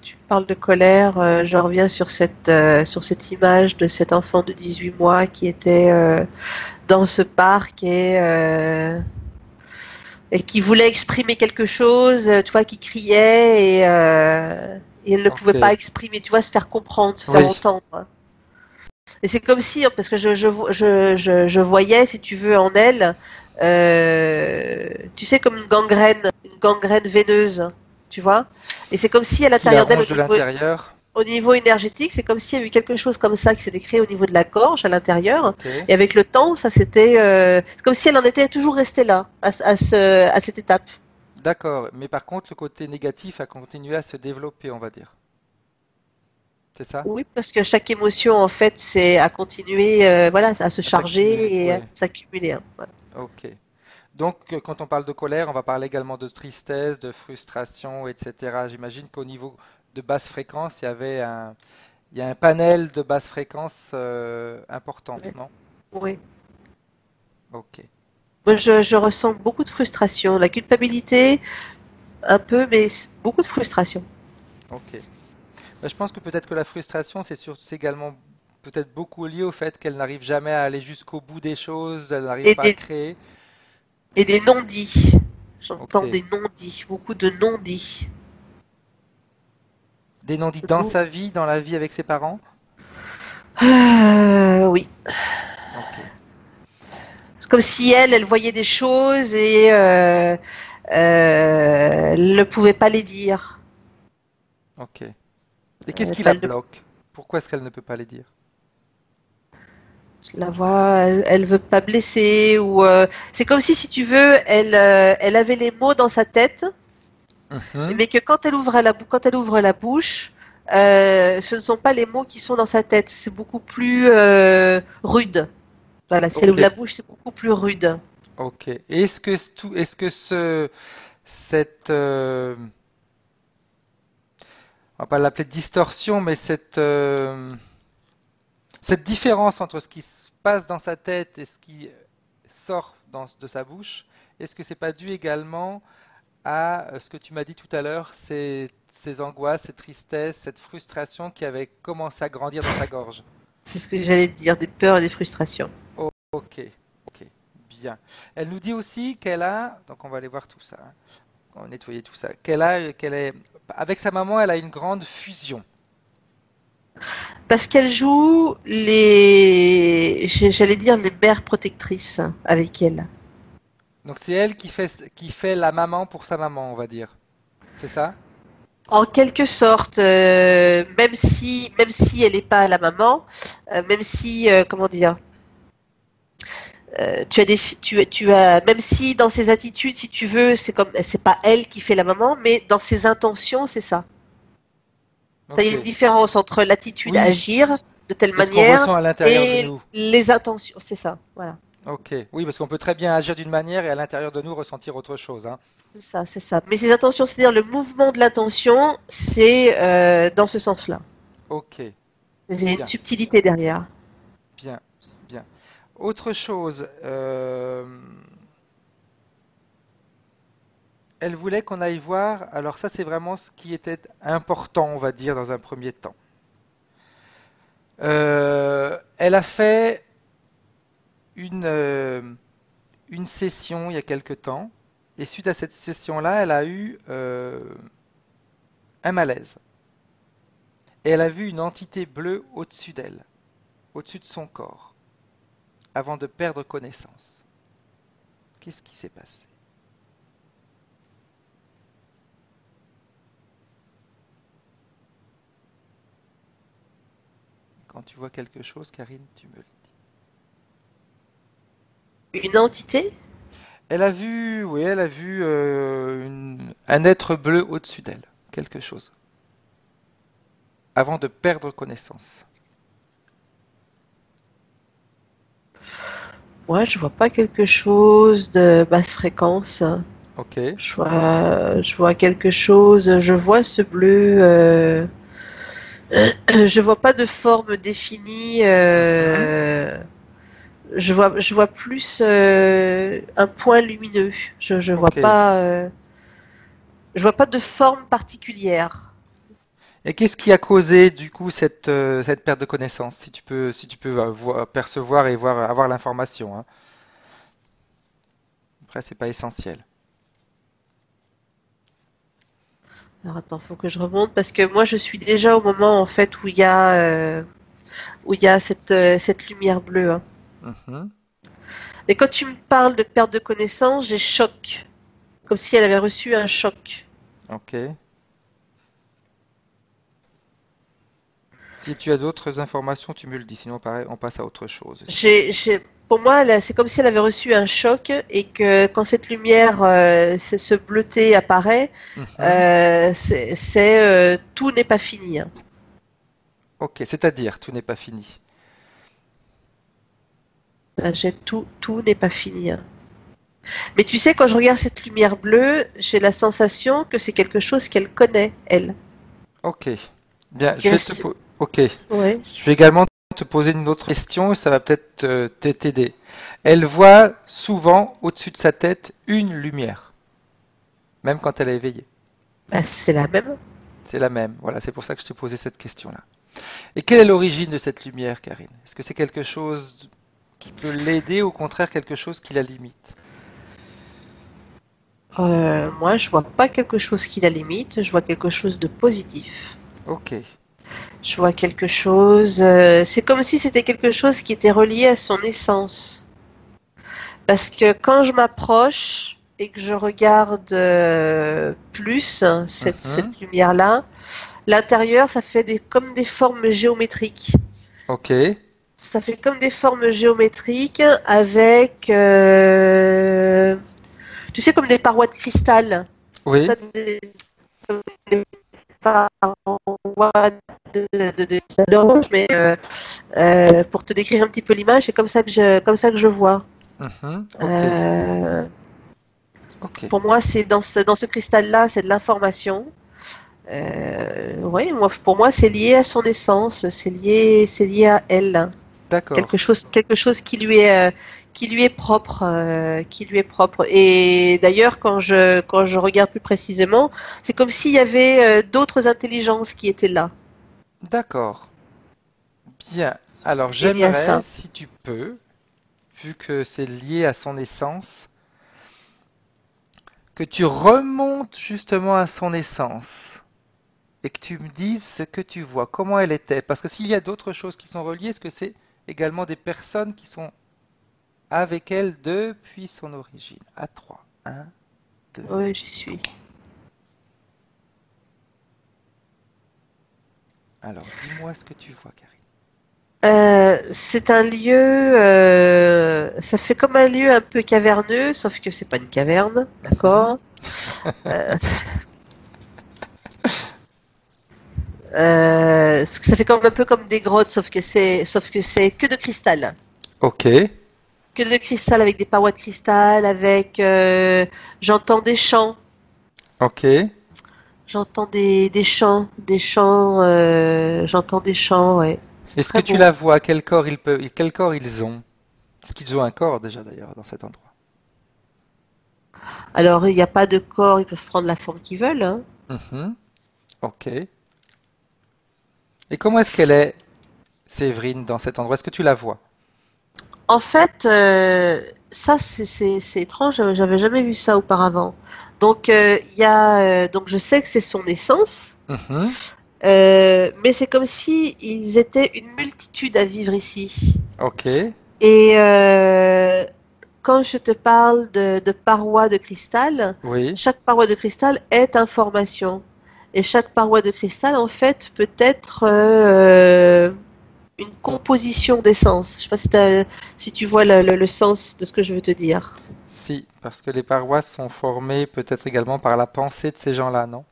Tu parles de colère, je reviens sur cette image de cet enfant de 18 mois qui était dans ce parc et qui voulait exprimer quelque chose, tu vois, qui criait et elle ne pouvait pas Ok. exprimer, tu vois, se faire comprendre, se faire Oui. entendre. Et c'est comme si, parce que je voyais, si tu veux, en elle, tu sais, comme une gangrène veineuse, tu vois. Et c'est comme si à Qui la l'intérieur d'elle, ronge de l'intérieur. au niveau énergétique, c'est comme s'il y a eu quelque chose comme ça qui s'était créé au niveau de la gorge, à l'intérieur. Ok. Et avec le temps, c'est comme si elle en était toujours restée là, à cette étape. D'accord. Mais par contre, le côté négatif a continué à se développer, on va dire. C'est ça? Oui, parce que chaque émotion, en fait, c'est à continuer, voilà, à se À s'accumuler. charger et à Oui. s'accumuler, hein. Voilà. Ok. Donc, quand on parle de colère, on va parler également de tristesse, de frustration, etc. J'imagine qu'au niveau de basse fréquence, il y a un panel de basse fréquence importante, Ouais. non? Oui. Ok. Moi, je ressens beaucoup de frustration, la culpabilité, un peu, mais beaucoup de frustration. Ok. Je pense que peut-être que la frustration, c'est également peut-être beaucoup lié au fait qu'elle n'arrive jamais à aller jusqu'au bout des choses, elle n'arrive Et pas à des, créer. et des non-dits. J'entends Ok. des non-dits, beaucoup de non-dits. Des non-dits dans sa vie, dans la vie avec ses parents? Oui. Ok. C'est comme si elle voyait des choses et elle ne pouvait pas les dire. Ok. Et qu'est-ce qui Enfin, la bloque? Pourquoi est-ce qu'elle ne peut pas les dire? je la vois, elle veut pas blesser ou c'est comme si tu veux, elle avait les mots dans sa tête, Mhm. mais que quand elle ouvre la bouche, ce ne sont pas les mots qui sont dans sa tête. C'est beaucoup plus rude. Voilà, c'est Ok. la bouche, c'est beaucoup plus rude. Ok. Et est-ce que cette, on va pas l'appeler distorsion, mais cette différence entre ce qui se passe dans sa tête et ce qui sort de sa bouche, est-ce que c'est pas dû également à ce que tu m'as dit tout à l'heure, ces angoisses, cette tristesse, cette frustration qui avait commencé à grandir dans sa gorge? C'est ce que j'allais te dire, des peurs et des frustrations. Ok, ok, bien. Elle nous dit aussi qu'elle a, donc on va aller voir tout ça, hein, on va nettoyer tout ça, avec sa maman, elle a une grande fusion. Parce qu'elle joue j'allais dire les mères protectrices avec elle. Donc c'est elle qui fait la maman pour sa maman, on va dire. C'est ça? En quelque sorte, même si elle n'est pas la maman, même si, comment dire, tu as, même si dans ses attitudes, si tu veux, c'est pas elle qui fait la maman, mais dans ses intentions, c'est ça. Il y a une Ok. différence entre l'attitude à Oui, agir de telle c'est ce qu'on manière ressent à l'intérieur de et nous. les intentions, c'est ça. Voilà, Ok, oui, parce qu'on peut très bien agir d'une manière et à l'intérieur de nous ressentir autre chose, hein. c'est ça, c'est ça. Mais ces intentions, c'est-à-dire le mouvement de l'attention, c'est dans ce sens-là. Ok, Il y a une bien, subtilité derrière. bien, bien. Autre chose, elle voulait qu'on aille voir, alors ça c'est vraiment ce qui était important, on va dire, dans un premier temps. Elle a fait une, euh, une session il y a quelque temps, et suite à cette session-là, elle a eu un malaise. Et elle a vu une entité bleue au-dessus d'elle, au-dessus de son corps, avant de perdre connaissance. Qu'est-ce qui s'est passé? Quand tu vois quelque chose, Karine, tu me le dis. Une entité? Elle a vu, oui, elle a vu un être bleu au-dessus d'elle, quelque chose, avant de perdre connaissance. Moi, je vois pas quelque chose de basse fréquence. Ok, Je vois quelque chose. Je vois ce bleu. Je vois pas de forme définie. mhm, Je vois plus un point lumineux. ok. Je vois pas de forme particulière. Et qu'est-ce qui a causé du coup cette perte de connaissance, si tu peux percevoir et voir, avoir l'information, hein. Après, c'est pas essentiel. Alors attends, faut que je remonte parce que moi, je suis déjà au moment en fait où il y a cette lumière bleue, hein. Mhm, Et quand tu me parles de perte de connaissance, j'ai choc, comme si elle avait reçu un choc. ok. Si tu as d'autres informations, tu me le dis, sinon pareil, on passe à autre chose. Pour moi, c'est comme si elle avait reçu un choc et que quand cette lumière, ce bleuté apparaît, Mhm, tout n'est pas fini, hein. ok, c'est-à-dire, tout n'est pas fini. Tout n'est pas fini, hein. Mais tu sais, quand je regarde cette lumière bleue, j'ai la sensation que c'est quelque chose qu'elle connaît, elle. Ok, bien, Que ok. ouais. Je vais également te poser une autre question, ça va peut-être t'aider. Elle voit souvent au-dessus de sa tête une lumière, même quand elle est éveillée. Bah, c'est la même. C'est la même, voilà, c'est pour ça que je te posais cette question-là. Et quelle est l'origine de cette lumière, Karine? Est-ce que c'est quelque chose qui peut l'aider, ou au contraire quelque chose qui la limite? Moi, je vois pas quelque chose qui la limite, je vois quelque chose de positif. Ok, Je vois quelque chose. C'est comme si c'était quelque chose qui était relié à son essence. Parce que quand je m'approche et que je regarde plus mhm, cette lumière-là, l'intérieur, ça fait comme des formes géométriques. ok, Ça fait comme des formes géométriques avec, tu sais, comme des parois de cristal. oui, Ça, des parois parois d'orange, mais pour te décrire un petit peu l'image, c'est comme ça que je vois. Ok. Ok. Pour moi, c'est dans ce cristal-là, c'est de l'information. Oui, pour moi, c'est lié à son essence, c'est lié à elle. D'accord. Quelque chose qui lui est propre, qui lui est propre. Et d'ailleurs, quand je regarde plus précisément, c'est comme s'il y avait d'autres intelligences qui étaient là. D'accord. Bien. Alors Et il y a j'aimerais, ça. si tu peux, vu que c'est lié à son essence, que tu remontes justement à son essence et que tu me dises ce que tu vois, comment elle était. Parce que s'il y a d'autres choses qui sont reliées, est-ce que c'est également des personnes qui sont avec elle depuis son origine? À 3. 1, 2. Oui, j'y suis. Alors dis-moi ce que tu vois, Karine. C'est un lieu, ça fait comme un lieu un peu caverneux, sauf que c'est pas une caverne, d'accord? Euh, Ça fait comme un peu comme des grottes, sauf que c'est que de cristal. Ok. Que de cristal avec des parois de cristal, avec, j'entends des chants, Ok. j'entends des chants, j'entends des chants, ouais. C'est Est-ce que très tu beau. la vois? Quel corps ils ont? Est-ce qu'ils ont un corps déjà d'ailleurs dans cet endroit? Alors, il n'y a pas de corps, ils peuvent prendre la forme qu'ils veulent, hein. Mhm. Ok. Et comment est-ce qu'elle est, Séverine, dans cet endroit? Est-ce que tu la vois? En fait, ça c'est étrange, j'avais jamais vu ça auparavant. Donc donc je sais que c'est son essence, Mhm. mais c'est comme si ils étaient une multitude à vivre ici. Ok. Et quand je te parle de parois de cristal, Oui. chaque paroi de cristal est information. Et chaque paroi de cristal, en fait, peut être une composition d'essence. Je sais pas si tu vois le sens de ce que je veux te dire. Si, parce que les paroisses sont formées peut-être également par la pensée de ces gens-là, non?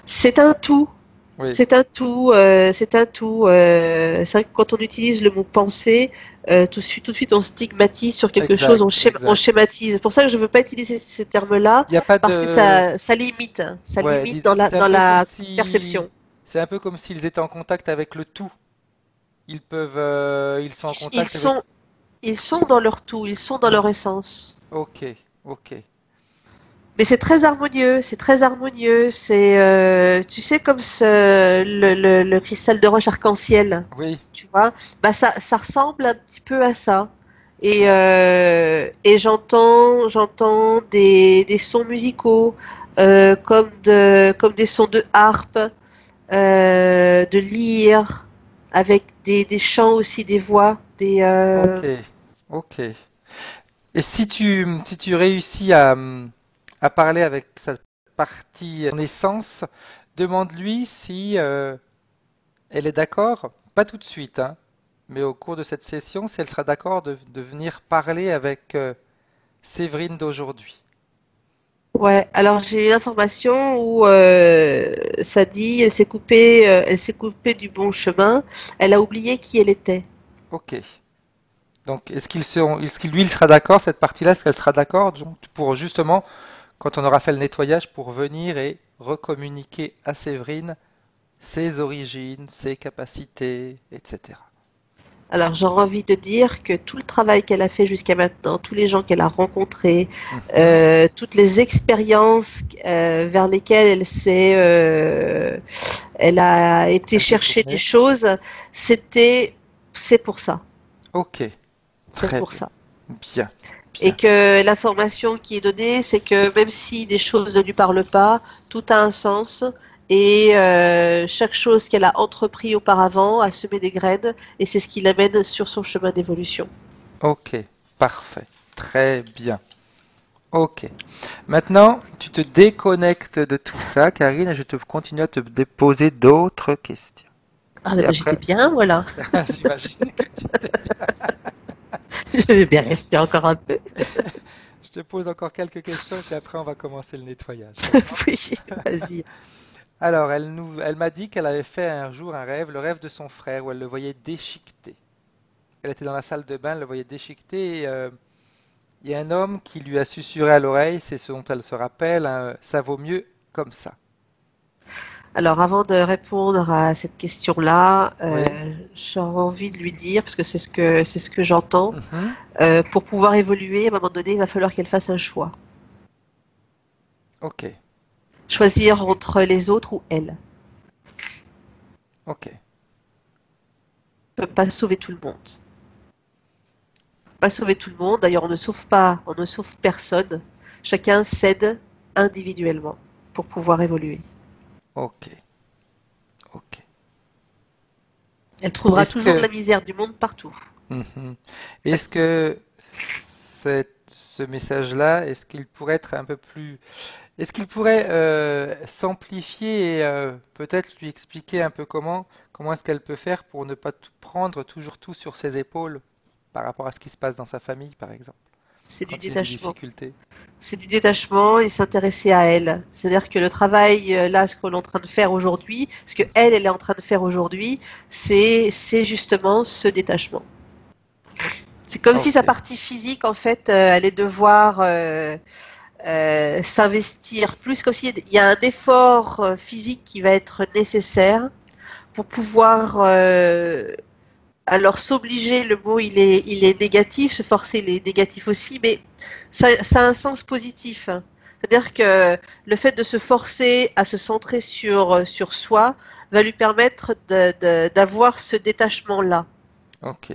C'est un tout. Oui, C'est un tout. C'est un tout. C'est vrai que quand on utilise le mot pensée, tout de suite on stigmatise sur quelque chose, exact, on exact. schématise. C'est pour ça que je ne veux pas utiliser ces termes-là Il n'y a pas parce que de... ça Ouais, limite dans c'est un dans peu comme la si... perception. C'est un peu comme s'ils étaient en contact avec le tout. Ils sont en Ils contact avec... sont, ils sont dans leur tout, ils sont dans leur essence. Ok, ok. Mais c'est très harmonieux, c'est très harmonieux. C'est, tu sais, comme le cristal de roche arc-en-ciel, Oui, tu vois, bah ça ressemble un petit peu à ça. Et j'entends des sons musicaux, comme des sons de harpe, de lyre, avec des chants aussi, des voix, ok, ok. Et si tu réussis à parler avec sa partie naissance, demande-lui si elle est d'accord, pas tout de suite, hein, mais au cours de cette session, si elle sera d'accord de venir parler avec Séverine d'aujourd'hui. Ouais, alors j'ai une information où ça dit elle s'est coupée du bon chemin, elle a oublié qui elle était. Ok. Donc, est-ce qu'il lui il sera d'accord, cette partie-là, est-ce qu'elle sera d'accord pour justement, quand on aura fait le nettoyage, pour venir et recommuniquer à Séverine ses origines, ses capacités, etc. Alors j'aurais envie de dire que tout le travail qu'elle a fait jusqu'à maintenant, tous les gens qu'elle a rencontrés, Mhm. toutes les expériences vers lesquelles elle a été Elle s'est chercher des tournée. choses, c'est pour ça, Ok, c'est très pour bien. ça. Bien, Et bien. que l'information qui est donnée, c'est que même si des choses ne lui parlent pas, tout a un sens. Et chaque chose qu'elle a entrepris auparavant a semé des graines, et c'est ce qui l'amène sur son chemin d'évolution. Ok, parfait. Très bien. Ok. Maintenant, tu te déconnectes de tout ça, Karine, et je te continue à te poser d'autres questions. Ah, Et ben, j'étais après, bien, voilà. j'imagine que tu t'es... Je vais bien rester encore un peu. Je te pose encore quelques questions et puis après on va commencer le nettoyage, d'accord? Oui, vas-y. Alors, elle m'a dit qu'elle avait fait un jour un rêve, le rêve de son frère, où elle le voyait déchiqueté. Elle était dans la salle de bain, elle le voyait déchiqueté, et il y a un homme qui lui a susurré à l'oreille, c'est ce dont elle se rappelle, hein, ça vaut mieux comme ça. Alors, avant de répondre à cette question-là, Oui. j'aurais envie de lui dire, parce que c'est ce que j'entends, Mhm. pour pouvoir évoluer, à un moment donné, il va falloir qu'elle fasse un choix. Ok, Choisir entre les autres ou elle. ok, On ne peut pas sauver tout le monde. Pas sauver tout le monde. D'ailleurs, on ne sauve personne. Chacun s'aide individuellement pour pouvoir évoluer. ok, ok. Elle trouvera Est-ce toujours de que, la misère du monde partout. Mhm. Est-ce que ce message-là, est-ce qu'il pourrait être un peu plus, est-ce qu'il pourrait s'amplifier et peut-être lui expliquer un peu comment est-ce qu'elle peut faire pour ne pas prendre toujours tout sur ses épaules par rapport à ce qui se passe dans sa famille, par exemple, C'est du quand il y a des détachement. difficultés. C'est du détachement et s'intéresser à elle. C'est-à-dire que le travail, là, ce qu'on est en train de faire aujourd'hui, ce que elle est en train de faire aujourd'hui, c'est justement ce détachement. C'est comme si sa Ok, partie physique, en fait, allait devoir s'investir plus, comme s'il y a un effort physique qui va être nécessaire pour pouvoir alors s'obliger, le mot il est négatif, se forcer il est négatif aussi, mais ça a un sens positif. C'est-à-dire que le fait de se forcer à se centrer sur soi va lui permettre d'avoir ce détachement-là. ok.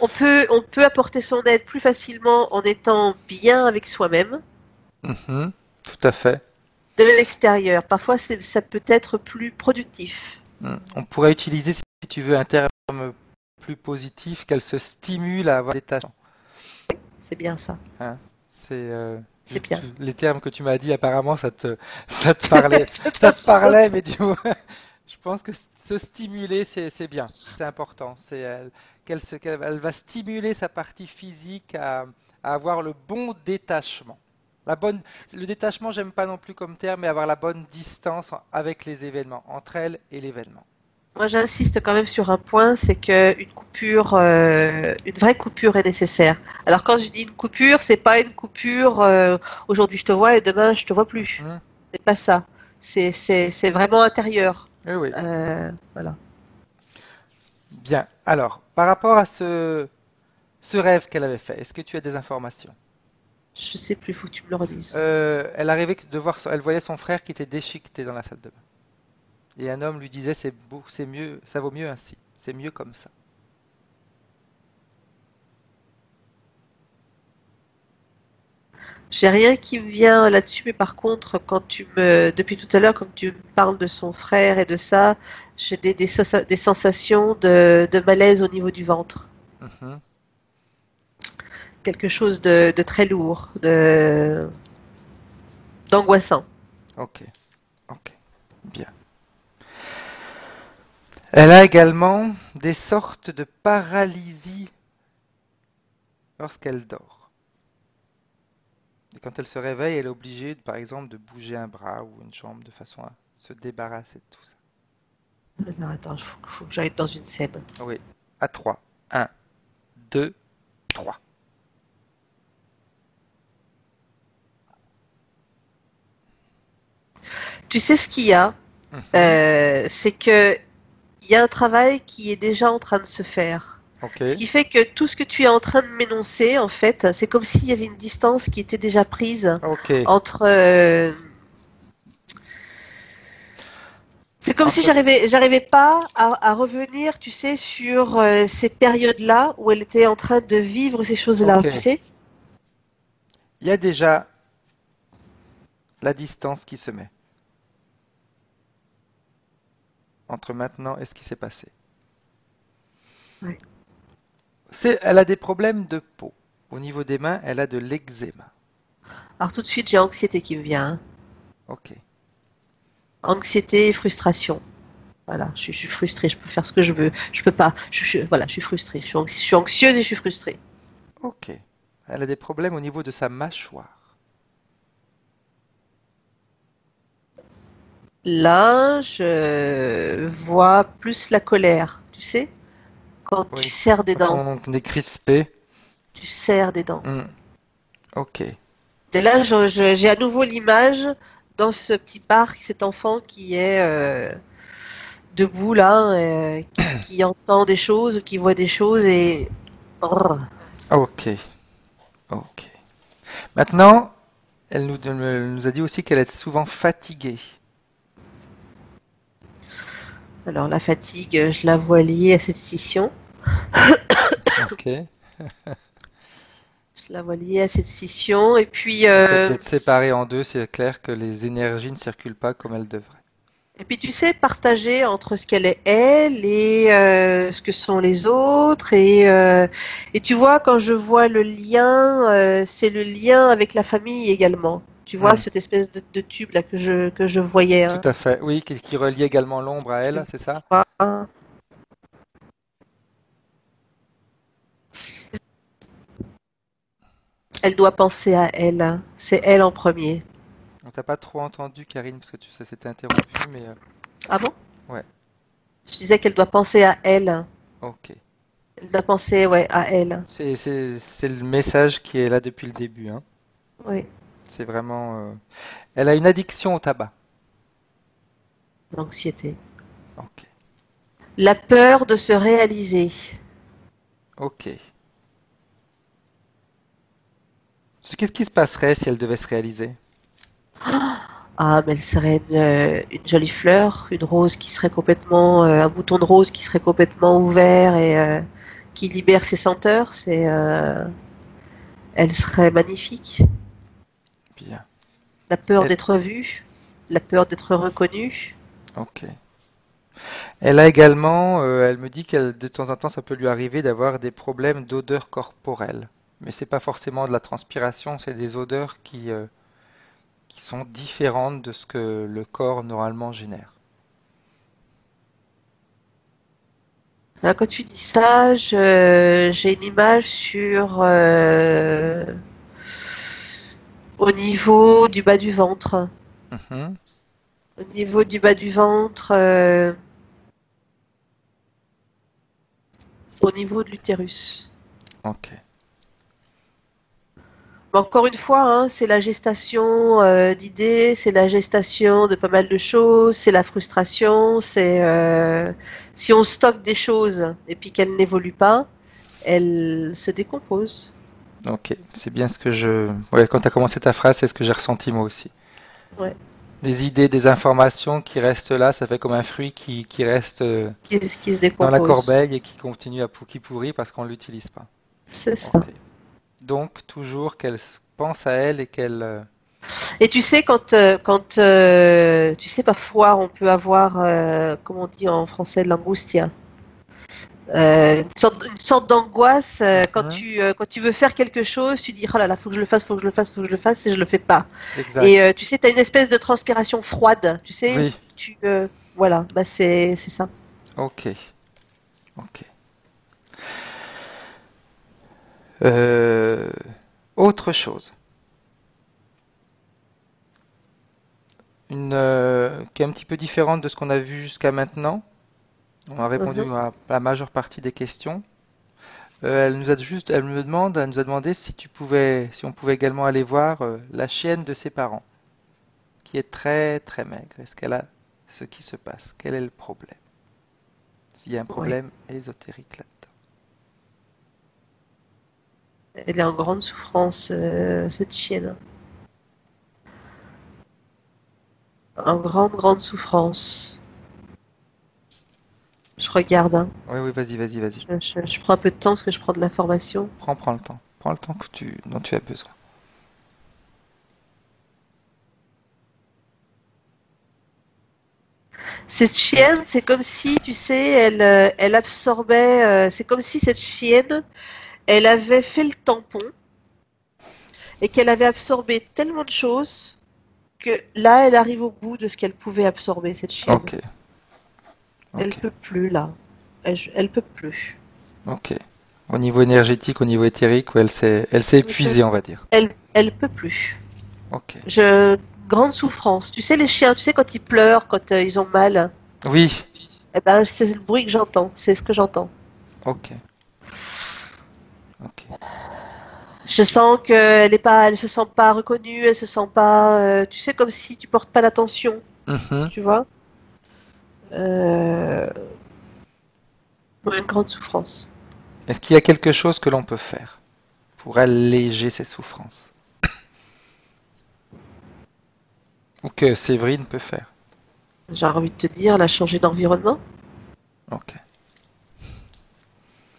On peut apporter son aide plus facilement en étant bien avec soi-même Mhm. Tout à fait. de l'extérieur. Parfois, ça peut être plus productif. On pourrait utiliser, si tu veux, un terme plus positif, qu'elle se stimule à avoir des tâches. C'est bien ça. Hein. C'est C'est bien. les termes que tu m'as dit, apparemment, ça te parlait, ça te parlait, mais du moins, je pense que se stimuler, c'est bien, c'est important. C'est elle va stimuler sa partie physique à avoir le bon détachement. Le détachement, j'aime pas non plus comme terme, mais avoir la bonne distance avec les événements, entre elle et l'événement. Moi, j'insiste quand même sur un point, c'est que une vraie coupure est nécessaire. Alors, quand je dis une coupure, c'est pas une coupure aujourd'hui je te vois et demain je te vois plus. Mhm. C'est pas ça. C'est vraiment intérieur. Oui, oui. Voilà. Bien. Alors, par rapport à ce rêve qu'elle avait fait, est-ce que tu as des informations? Je sais plus, faut que tu me le redises. Elle arrivait elle voyait son frère qui était déchiqueté dans la salle de bain. Et un homme lui disait, c'est beau, c'est mieux, ça vaut mieux ainsi, c'est mieux comme ça. J'ai rien qui me vient là-dessus, mais par contre, depuis tout à l'heure, quand tu me parles de son frère et de ça, j'ai des sensations de malaise au niveau du ventre. Mhm. Quelque chose de très lourd, d'angoissant. Ok, ok, bien. Elle a également des sortes de paralysie lorsqu'elle dort. Et quand elle se réveille, elle est obligée, par exemple, de bouger un bras ou une jambe de façon à se débarrasser de tout ça. Alors, attends, faut que j'aille dans une scène. Oui, à 3. 1, 2, 3. Tu sais ce qu'il y a, c'est que il y a un travail qui est déjà en train de se faire. Ok, Ce qui fait que tout ce que tu es en train de m'énoncer, en fait, c'est comme s'il y avait une distance qui était déjà prise ok. entre. C'est comme si Entre... j'arrivais pas à revenir, tu sais, sur ces périodes-là où elle était en train de vivre ces choses-là, Ok. tu sais. Il y a déjà la distance qui se met entre maintenant et ce qui s'est passé. Ouais. Elle a des problèmes de peau. Au niveau des mains, elle a de l'eczéma. Alors tout de suite, j'ai anxiété qui me vient, hein. Ok. Anxiété et frustration. Voilà, je suis frustrée, je peux faire ce que je veux, je peux pas. Voilà, je suis frustrée, je suis anxieuse et je suis frustrée. Ok. Elle a des problèmes au niveau de sa mâchoire. Là, je vois plus la colère, tu sais, quand tu Oui. serres des dents, Quand on est crispé. tu serres des dents. Hmm, ok. Et là, j'ai à nouveau l'image dans ce petit parc, cet enfant qui est debout là, qui entend des choses, qui voit des choses et Brrr. Ok. Ok. Maintenant, elle nous a dit aussi qu'elle est souvent fatiguée. Alors la fatigue, je la vois liée à cette scission. Ok. Je la vois liée à cette scission. Et puis, Le fait d'être séparée en deux, c'est clair que les énergies ne circulent pas comme elles devraient. tu sais, partager entre ce qu'elle est elle et ce que sont les autres. Et tu vois, quand je vois le lien, c'est le lien avec la famille également. Tu vois, Hmm, cette espèce de tube là que je voyais. tout Hein. à fait. Oui, qui relie également l'ombre à Tu elle, c'est ça? vois, elle doit penser à elle. Hein. C'est elle en premier. On t'a pas trop entendu, Karine, parce que ça s'était interrompu, mais Ah bon? ouais. Je disais qu'elle doit penser à elle. Ok. Elle doit penser, ouais, à elle. C'est le message qui est là depuis le début, hein. Oui, C'est vraiment. Elle a une addiction au tabac. l'anxiété. Ok. La peur de se réaliser. Ok. Qu'est-ce qui se passerait si elle devait se réaliser? Ah, mais elle serait une jolie fleur, une rose qui serait complètement, un bouton de rose qui serait complètement ouvert et qui libère ses senteurs. Elle serait magnifique. Bien. La peur Elle- d'être vue, la peur d'être reconnue. Ok. Elle a également, elle me dit qu'elle de temps en temps, ça peut lui arriver d'avoir des problèmes d'odeur corporelle. Mais c'est pas forcément de la transpiration, c'est des odeurs qui sont différentes de ce que le corps normalement génère. Là, quand tu dis ça, j'ai une image sur au niveau du bas du ventre. Mhm. Au niveau du bas du ventre, au niveau de l'utérus. Ok. Mais encore une fois, hein, c'est la gestation d'idées, c'est la gestation de pas mal de choses, c'est la frustration, c'est si on stocke des choses et puis qu'elles n'évoluent pas, elles se décomposent. Ok. C'est bien ce que je. Ouais, quand tu as commencé ta phrase, c'est ce que j'ai ressenti moi aussi. Ouais. Des idées, des informations qui restent là, ça fait comme un fruit qui reste Qui se dans la décompose. corbeille et qui continue qui pourrit parce qu'on ne l'utilise pas. C'est ça. Ok. Donc, toujours qu'elle pense à elle et qu'elle. Et tu sais, tu sais, parfois, on peut avoir, comment on dit en français, l'angustia. Une sorte d'angoisse Mhm. quand tu veux faire quelque chose, tu dis oh là là, faut que je le fasse, faut que je le fasse, faut que je le fasse, et je le fais pas. Et Exact. tu sais, tu as une espèce de transpiration froide, tu sais, Oui. voilà, bah c'est ça. Ok. Ok. Euh, Autre chose. Qui est un petit peu différente de ce qu'on a vu jusqu'à maintenant. On a répondu Mhm. à la majeure partie des questions. Elle nous a demandé si si on pouvait également aller voir la chienne de ses parents, qui est très très maigre. Est-ce qu'elle a ce qui se passe? Quel est le problème? S'il y a un Ouais. problème ésotérique là-dedans. Elle est en grande souffrance, cette chienne. En grande, grande souffrance. Je regarde, hein. Oui, oui, vas-y, vas-y, vas-y. Je prends un peu de temps parce que je prends de l'information. Prends le temps. Prends le temps dont tu as besoin. Cette chienne, c'est comme si, tu sais, elle absorbait. C'est comme si cette chienne, elle avait fait le tampon et qu'elle avait absorbé tellement de choses que là, elle arrive au bout de ce qu'elle pouvait absorber, cette chienne. Ok, Elle ok, peut plus là. Elle peut plus. ok. Au niveau énergétique, au niveau éthérique, ouais, elle s'est épuisée, on va dire. Elle peut plus. Ok, Je grande souffrance. Tu sais, les chiens, tu sais, quand ils pleurent, quand ils ont mal, Oui, eh ben, c'est le bruit que j'entends, c'est ce que j'entends. ok, ok. Je sens qu'elle est pas, elle se sent pas reconnue, elle se sent pas, tu sais, comme si tu portes pas l'attention, Mhm. tu vois. Euh, une grande souffrance. Est-ce qu'il y a quelque chose que l'on peut faire pour alléger ces souffrances? Ou que Séverine peut faire? J'ai envie de te dire, la changer d'environnement, Ok,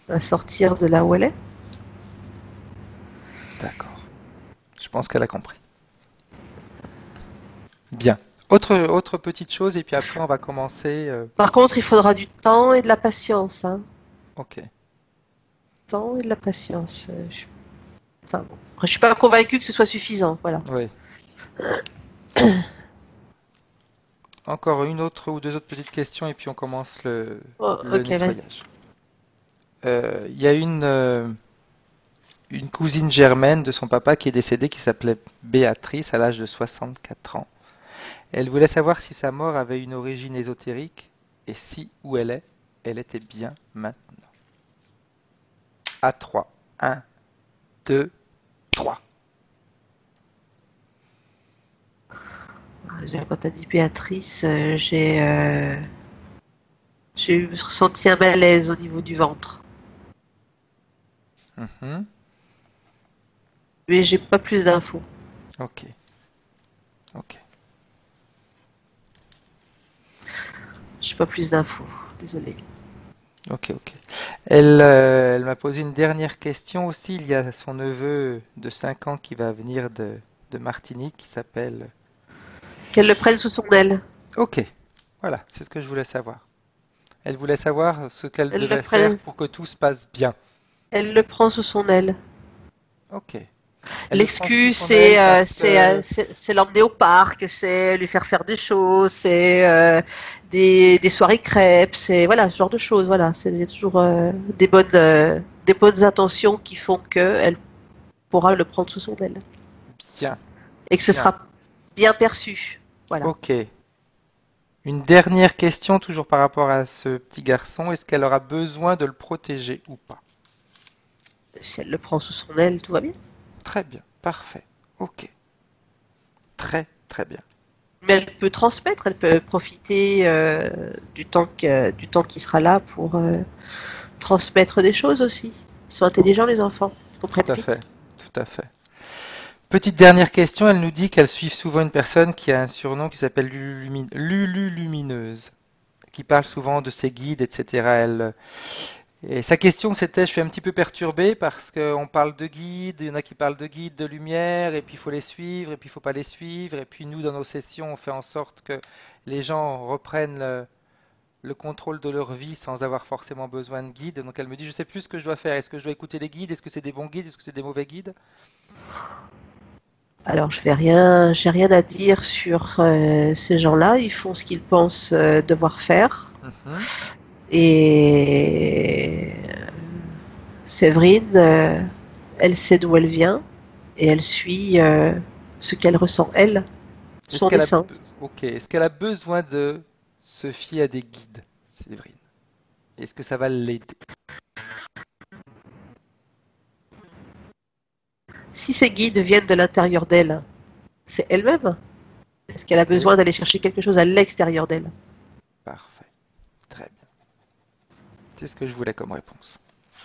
à sortir de là où elle est. d'accord. Je pense qu'elle a compris. Bien. Autre petite chose, et puis après on va commencer. Par contre, il faudra du temps et de la patience, hein. Ok, Temps et de la patience. Enfin, bon. Après, je suis pas convaincue que ce soit suffisant, voilà. oui. Encore une autre ou deux autres petites questions, et puis on commence Oh, le ok, vas-y. nettoyage. Il y a une cousine germaine de son papa qui est décédée qui s'appelait Béatrice à l'âge de 64 ans. Elle voulait savoir si sa mort avait une origine ésotérique et si où elle était bien maintenant. À 3. 1, 2, 3. Quand t'as dit Béatrice, j'ai ressenti un malaise au niveau du ventre. Mhm. Mais j'ai pas plus d'infos. Ok, ok. J'ai pas plus d'infos. Désolée. Ok, ok. Elle m'a posé une dernière question aussi. Il y a son neveu de 5 ans qui va venir de Martinique qui s'appelle... Qu'elle le prenne sous son aile. Ok, voilà, c'est ce que je voulais savoir. Elle voulait savoir ce qu'elle Elle le devait faire prenne, pour que tout se passe bien. elle le prend sous son aile. Ok. Elle le prend sous L'excuse, son aile parce que... c'est l'emmener au parc, c'est lui faire des choses, c'est des soirées crêpes, c'est voilà ce genre de choses. Voilà, c'est toujours des bonnes intentions qui font que elle pourra le prendre sous son aile Bien, et que ce bien. sera bien perçu. Voilà. Ok. Une dernière question, toujours par rapport à ce petit garçon. Est-ce qu'elle aura besoin de le protéger ou pas? Si elle le prend sous son aile, tout va bien. Très bien, parfait. Ok, très très bien. Mais elle peut transmettre, elle peut profiter du temps qui sera là pour transmettre des choses aussi. Ils sont intelligents les enfants, ils Tout comprennent à vite. fait, tout à fait. Petite dernière question, elle nous dit qu'elle suit souvent une personne qui a un surnom qui s'appelle Lulu Lumineuse, qui parle souvent de ses guides, etc. Et sa question c'était, je suis un petit peu perturbé parce qu'on parle de guides, il y en a qui parlent de guides, de lumière, et puis il faut les suivre, et puis il faut pas les suivre, et puis nous dans nos sessions on fait en sorte que les gens reprennent le contrôle de leur vie sans avoir forcément besoin de guide. Donc elle me dit, je sais plus ce que je dois faire. Est-ce que je dois écouter les guides? Est-ce que c'est des bons guides? Est-ce que c'est des mauvais guides? Alors j'ai rien à dire sur ces gens-là. Ils font ce qu'ils pensent devoir faire. Mhm. Et Séverine, elle sait d'où elle vient et elle suit ce qu'elle ressent, elle, Est-ce son qu'elle a, essence. ok, est-ce qu'elle a besoin de se fier à des guides, Séverine? Est-ce que ça va l'aider? Si ces guides viennent de l'intérieur d'elle, c'est elle-même. Est-ce qu'elle a Ok, besoin d'aller chercher quelque chose à l'extérieur d'elle? parfait, très bien. C'est ce que je voulais comme réponse.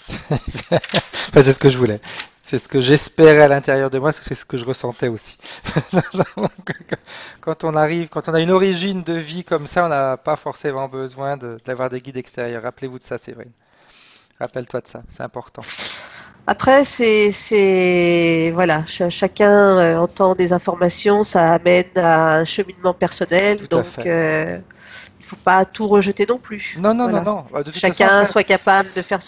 Enfin, c'est ce que je voulais. C'est ce que j'espérais à l'intérieur de moi, c'est ce que je ressentais aussi. Quand on arrive, quand on a une origine de vie comme ça, on n'a pas forcément besoin d'avoir des guides extérieurs. Rappelez-vous de ça, Séverine. Rappelle-toi de ça, c'est important. Après, voilà, chacun entend des informations, ça amène à un cheminement personnel, Tout à donc fait. il faut pas tout rejeter non plus. Non, non, non, Voilà, non. De toute façon, chacun après, soit capable de faire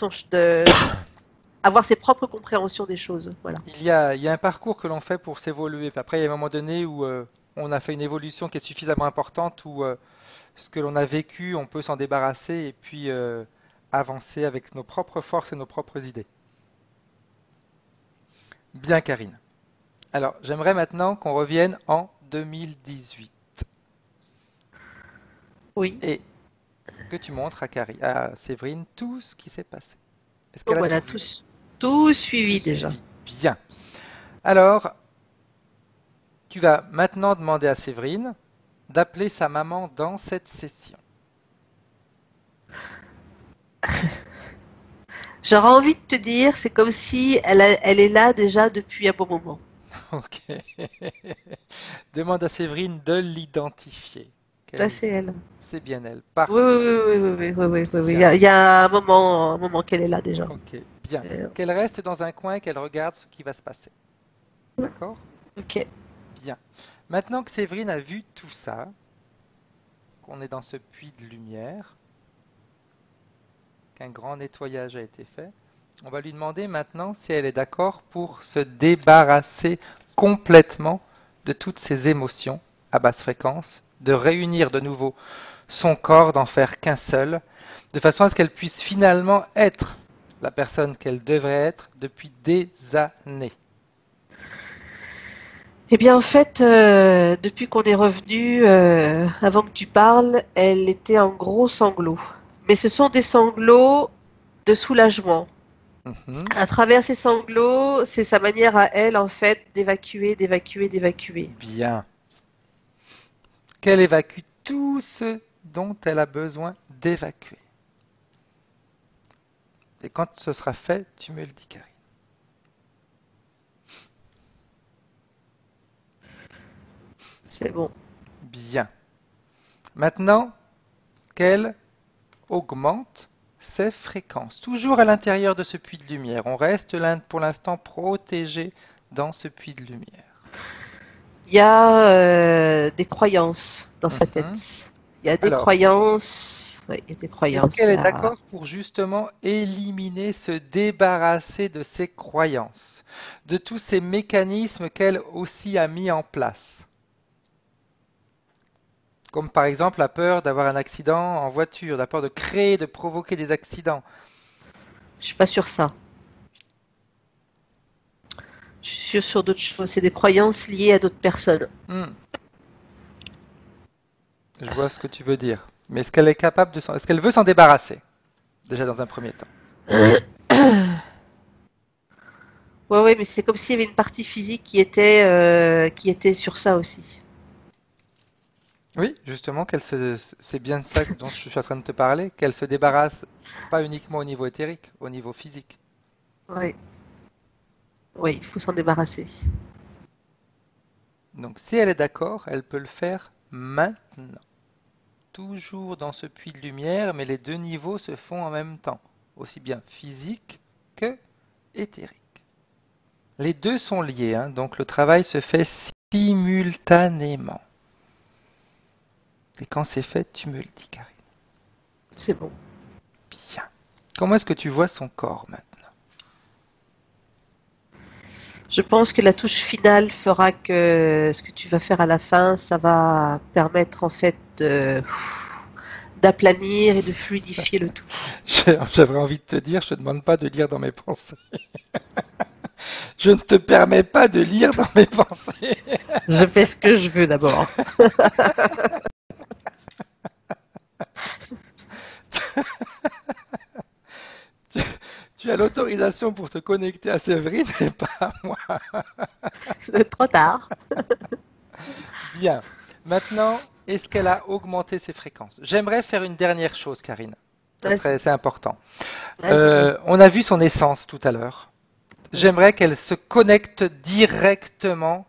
avoir ses propres compréhensions des choses. Voilà. il y a un parcours que l'on fait pour s'évoluer. Puis après, il y a un moment donné où on a fait une évolution qui est suffisamment importante, où ce que l'on a vécu, on peut s'en débarrasser et puis avancer avec nos propres forces et nos propres idées. Bien, Karine. Alors, j'aimerais maintenant qu'on revienne en 2018. Oui. Et que tu montres à Séverine tout ce qui s'est passé. Est-ce Donc qu'elle a voilà, tout vu? tout suivi déjà. Bien. Alors, tu vas maintenant demander à Séverine d'appeler sa maman dans cette session. J'aurais envie de te dire, c'est comme si elle est là déjà depuis un bon moment. Ok. Demande à Séverine de l'identifier. Là, c'est elle. C'est bien elle. Oui, Parfait. oui, oui, oui, oui, oui, oui, oui, oui. Bien. Il y a un moment qu'elle est là déjà. Ok. Bien. Euh, Qu'elle reste dans un coin et qu'elle regarde ce qui va se passer. D'accord? ok. Bien. Maintenant que Séverine a vu tout ça, qu'on est dans ce puits de lumière, qu'un grand nettoyage a été fait, on va lui demander maintenant si elle est d'accord pour se débarrasser complètement de toutes ces émotions à basse fréquence, de réunir de nouveau son corps, d'en faire qu'un seul, de façon à ce qu'elle puisse finalement être la personne qu'elle devrait être depuis des années. Eh bien, en fait, depuis qu'on est revenu, avant que tu parles, elle était en gros sanglots. Mais ce sont des sanglots de soulagement. Mhm. À travers ces sanglots, c'est sa manière à elle, en fait, d'évacuer, d'évacuer, d'évacuer. Bien. Qu'elle évacue tout ce dont elle a besoin d'évacuer. Et quand ce sera fait, tu me le dis, Karine. C'est bon. Bien. Maintenant, qu'elle augmente ses fréquences. Toujours à l'intérieur de ce puits de lumière. On reste là pour l'instant protégé dans ce puits de lumière. Il y a des croyances dans sa Mhm. tête. Il y a des Alors, croyances. Oui, il y a des est-ce croyances. qu'elle est Là. d'accord pour justement éliminer, se débarrasser de ses croyances, de tous ces mécanismes qu'elle aussi a mis en place? Comme par exemple la peur d'avoir un accident en voiture, la peur de créer, de provoquer des accidents. Je suis pas sur ça. Je suis sur d'autres choses. C'est des croyances liées à d'autres personnes. Hmm, je vois ce que tu veux dire. Mais est-ce qu'elle est capable de est-ce qu'elle veut s'en débarrasser? Déjà dans un premier temps. Ouais, ouais, mais c'est comme s'il y avait une partie physique qui était sur ça aussi. Oui, justement, c'est bien de ça dont je suis en train de te parler, qu'elle se débarrasse pas uniquement au niveau éthérique, au niveau physique. Ouais. Oui, il faut s'en débarrasser. Donc si elle est d'accord, elle peut le faire maintenant. Toujours dans ce puits de lumière, mais les deux niveaux se font en même temps, aussi bien physique que éthérique. Les deux sont liés, hein, donc le travail se fait simultanément. Et quand c'est fait, tu me le dis, Karine. C'est bon. Bien. Comment est-ce que tu vois son corps maintenant? Je pense que la touche finale fera que ce que tu vas faire à la fin, ça va permettre en fait d'aplanir et de fluidifier le tout. J'avais envie de te dire, je te demande pas de lire dans mes pensées. Je ne te permets pas de lire dans mes pensées. Je fais ce que je veux d'abord. Tu, tu as l'autorisation pour te connecter à Séverine et pas à moi. Trop tard. Bien. Maintenant, est-ce qu'elle a augmenté ses fréquences? J'aimerais faire une dernière chose, Karine. Vas-y. C'est important. Vas-y. On a vu son essence tout à l'heure. J'aimerais qu'elle se connecte directement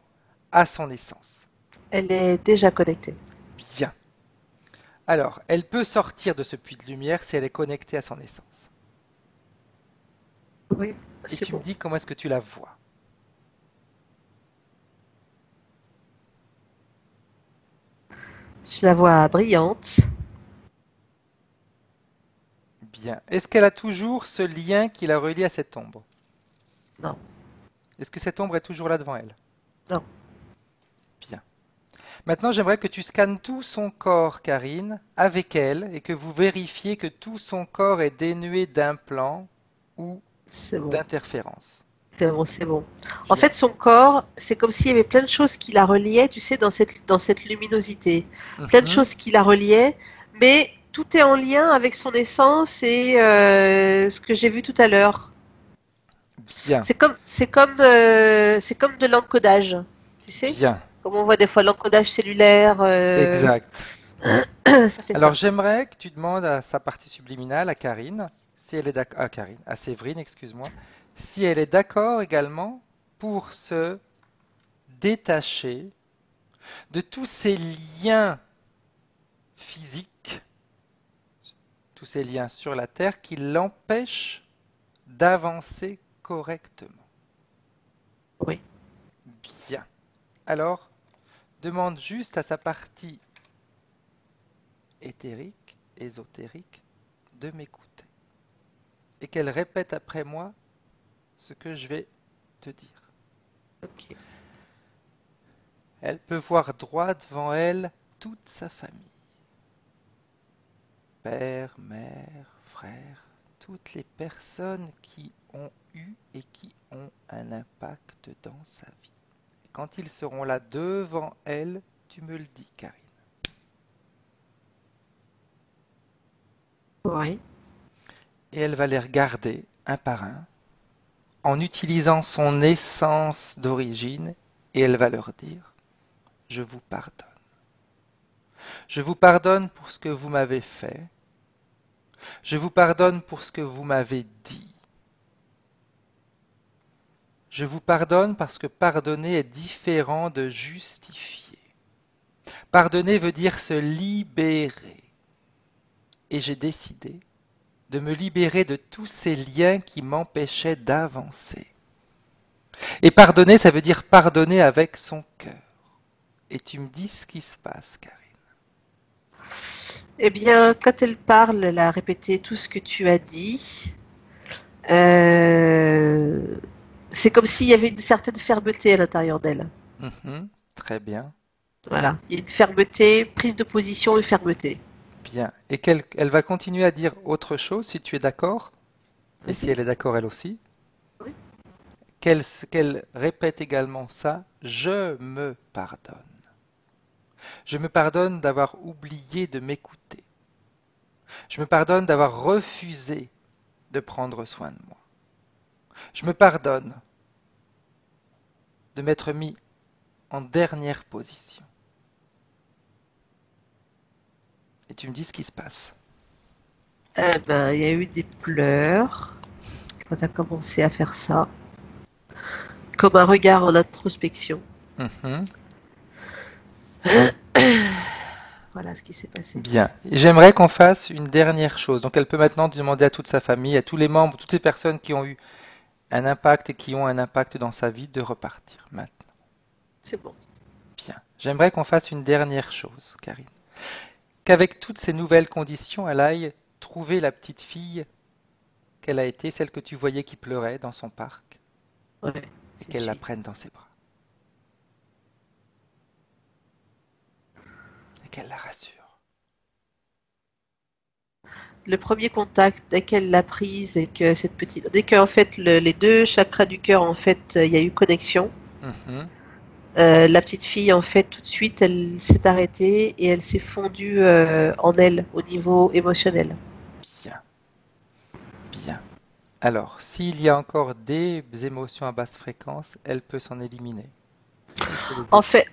à son essence. Elle est déjà connectée. Bien. Alors, elle peut sortir de ce puits de lumière si elle est connectée à son essence. Oui, Et c'est tu me bon. dis comment est-ce que tu la vois. Je la vois brillante. Bien. Est-ce qu'elle a toujours ce lien qui la relie à cette ombre? Non, Est-ce que cette ombre est toujours là devant elle? non. Bien. Maintenant, j'aimerais que tu scannes tout son corps, Karine, avec elle, et que vous vérifiez que tout son corps est dénué d'implants ou C'est bon. d'interférences. C'est bon, c'est bon. En Bien. fait, son corps, c'est comme s'il y avait plein de choses qui la reliaient, tu sais, dans cette luminosité. Plein de Mhm. choses qui la reliaient, mais tout est en lien avec son essence et ce que j'ai vu tout à l'heure. Bien, C'est comme de l'encodage, tu sais? bien, Comme on voit des fois l'encodage cellulaire, exact. ça fait Alors ça. j'aimerais que tu demandes à sa partie subliminale, à Karine, si elle est d'accord, à Karine, à Séverine, excuse-moi, si elle est d'accord également pour se détacher de tous ces liens physiques, tous ces liens sur la Terre qui l'empêchent d'avancer correctement. Oui. Bien. Alors, demande juste à sa partie éthérique, ésotérique, de m'écouter et qu'elle répète après moi ce que je vais te dire. Ok. Elle peut voir droit devant elle toute sa famille. Père, mère, frère, toutes les personnes qui ont eu et qui ont un impact dans sa vie. Et quand ils seront là devant elle, tu me le dis, Karine. Oui. Et elle va les regarder un par un en utilisant son essence d'origine et elle va leur dire, je vous pardonne. Je vous pardonne pour ce que vous m'avez fait. Je vous pardonne pour ce que vous m'avez dit. Je vous pardonne parce que pardonner est différent de justifier. Pardonner veut dire se libérer. Et j'ai décidé de me libérer de tous ces liens qui m'empêchaient d'avancer. Et pardonner, ça veut dire pardonner avec son cœur. Et tu me dis ce qui se passe, Karine. Eh bien, quand elle parle, elle a répété tout ce que tu as dit. Euh, c'est comme s'il y avait une certaine fermeté à l'intérieur d'elle. Très bien. Voilà. Il y a une fermeté, prise de position et fermeté. Bien. Et elle va continuer à dire autre chose, si tu es d'accord, et si Vas-y. elle est d'accord elle aussi. Oui. Qu'elle répète également ça, je me pardonne. Je me pardonne d'avoir oublié de m'écouter. Je me pardonne d'avoir refusé de prendre soin de moi. Je me pardonne de m'être mis en dernière position. Et tu me dis ce qui se passe. Eh ben, il y a eu des pleurs quand tu as commencé à faire ça. Comme un regard en introspection. Mhm. Voilà ce qui s'est passé. Bien. Et j'aimerais qu'on fasse une dernière chose. Donc elle peut maintenant demander à toute sa famille, à tous les membres, toutes ces personnes qui ont eu un impact et qui ont un impact dans sa vie de repartir maintenant. C'est bon. Bien. J'aimerais qu'on fasse une dernière chose, Karine. Qu'avec toutes ces nouvelles conditions, elle aille trouver la petite fille qu'elle a été, celle que tu voyais qui pleurait dans son parc, Ouais, et je qu'elle la suis. prenne dans ses bras. Et qu'elle la rassure. Le premier contact, dès qu'elle l'a prise et que cette petite, dès que en fait les deux chakras du cœur, en fait, il y a eu connexion. Mhm. La petite fille, en fait, tout de suite, elle s'est arrêtée et elle s'est fondue en elle au niveau émotionnel. Bien, bien. Alors, s'il y a encore des émotions à basse fréquence, elle peut s'en éliminer. Elle peut les En éliminer. fait,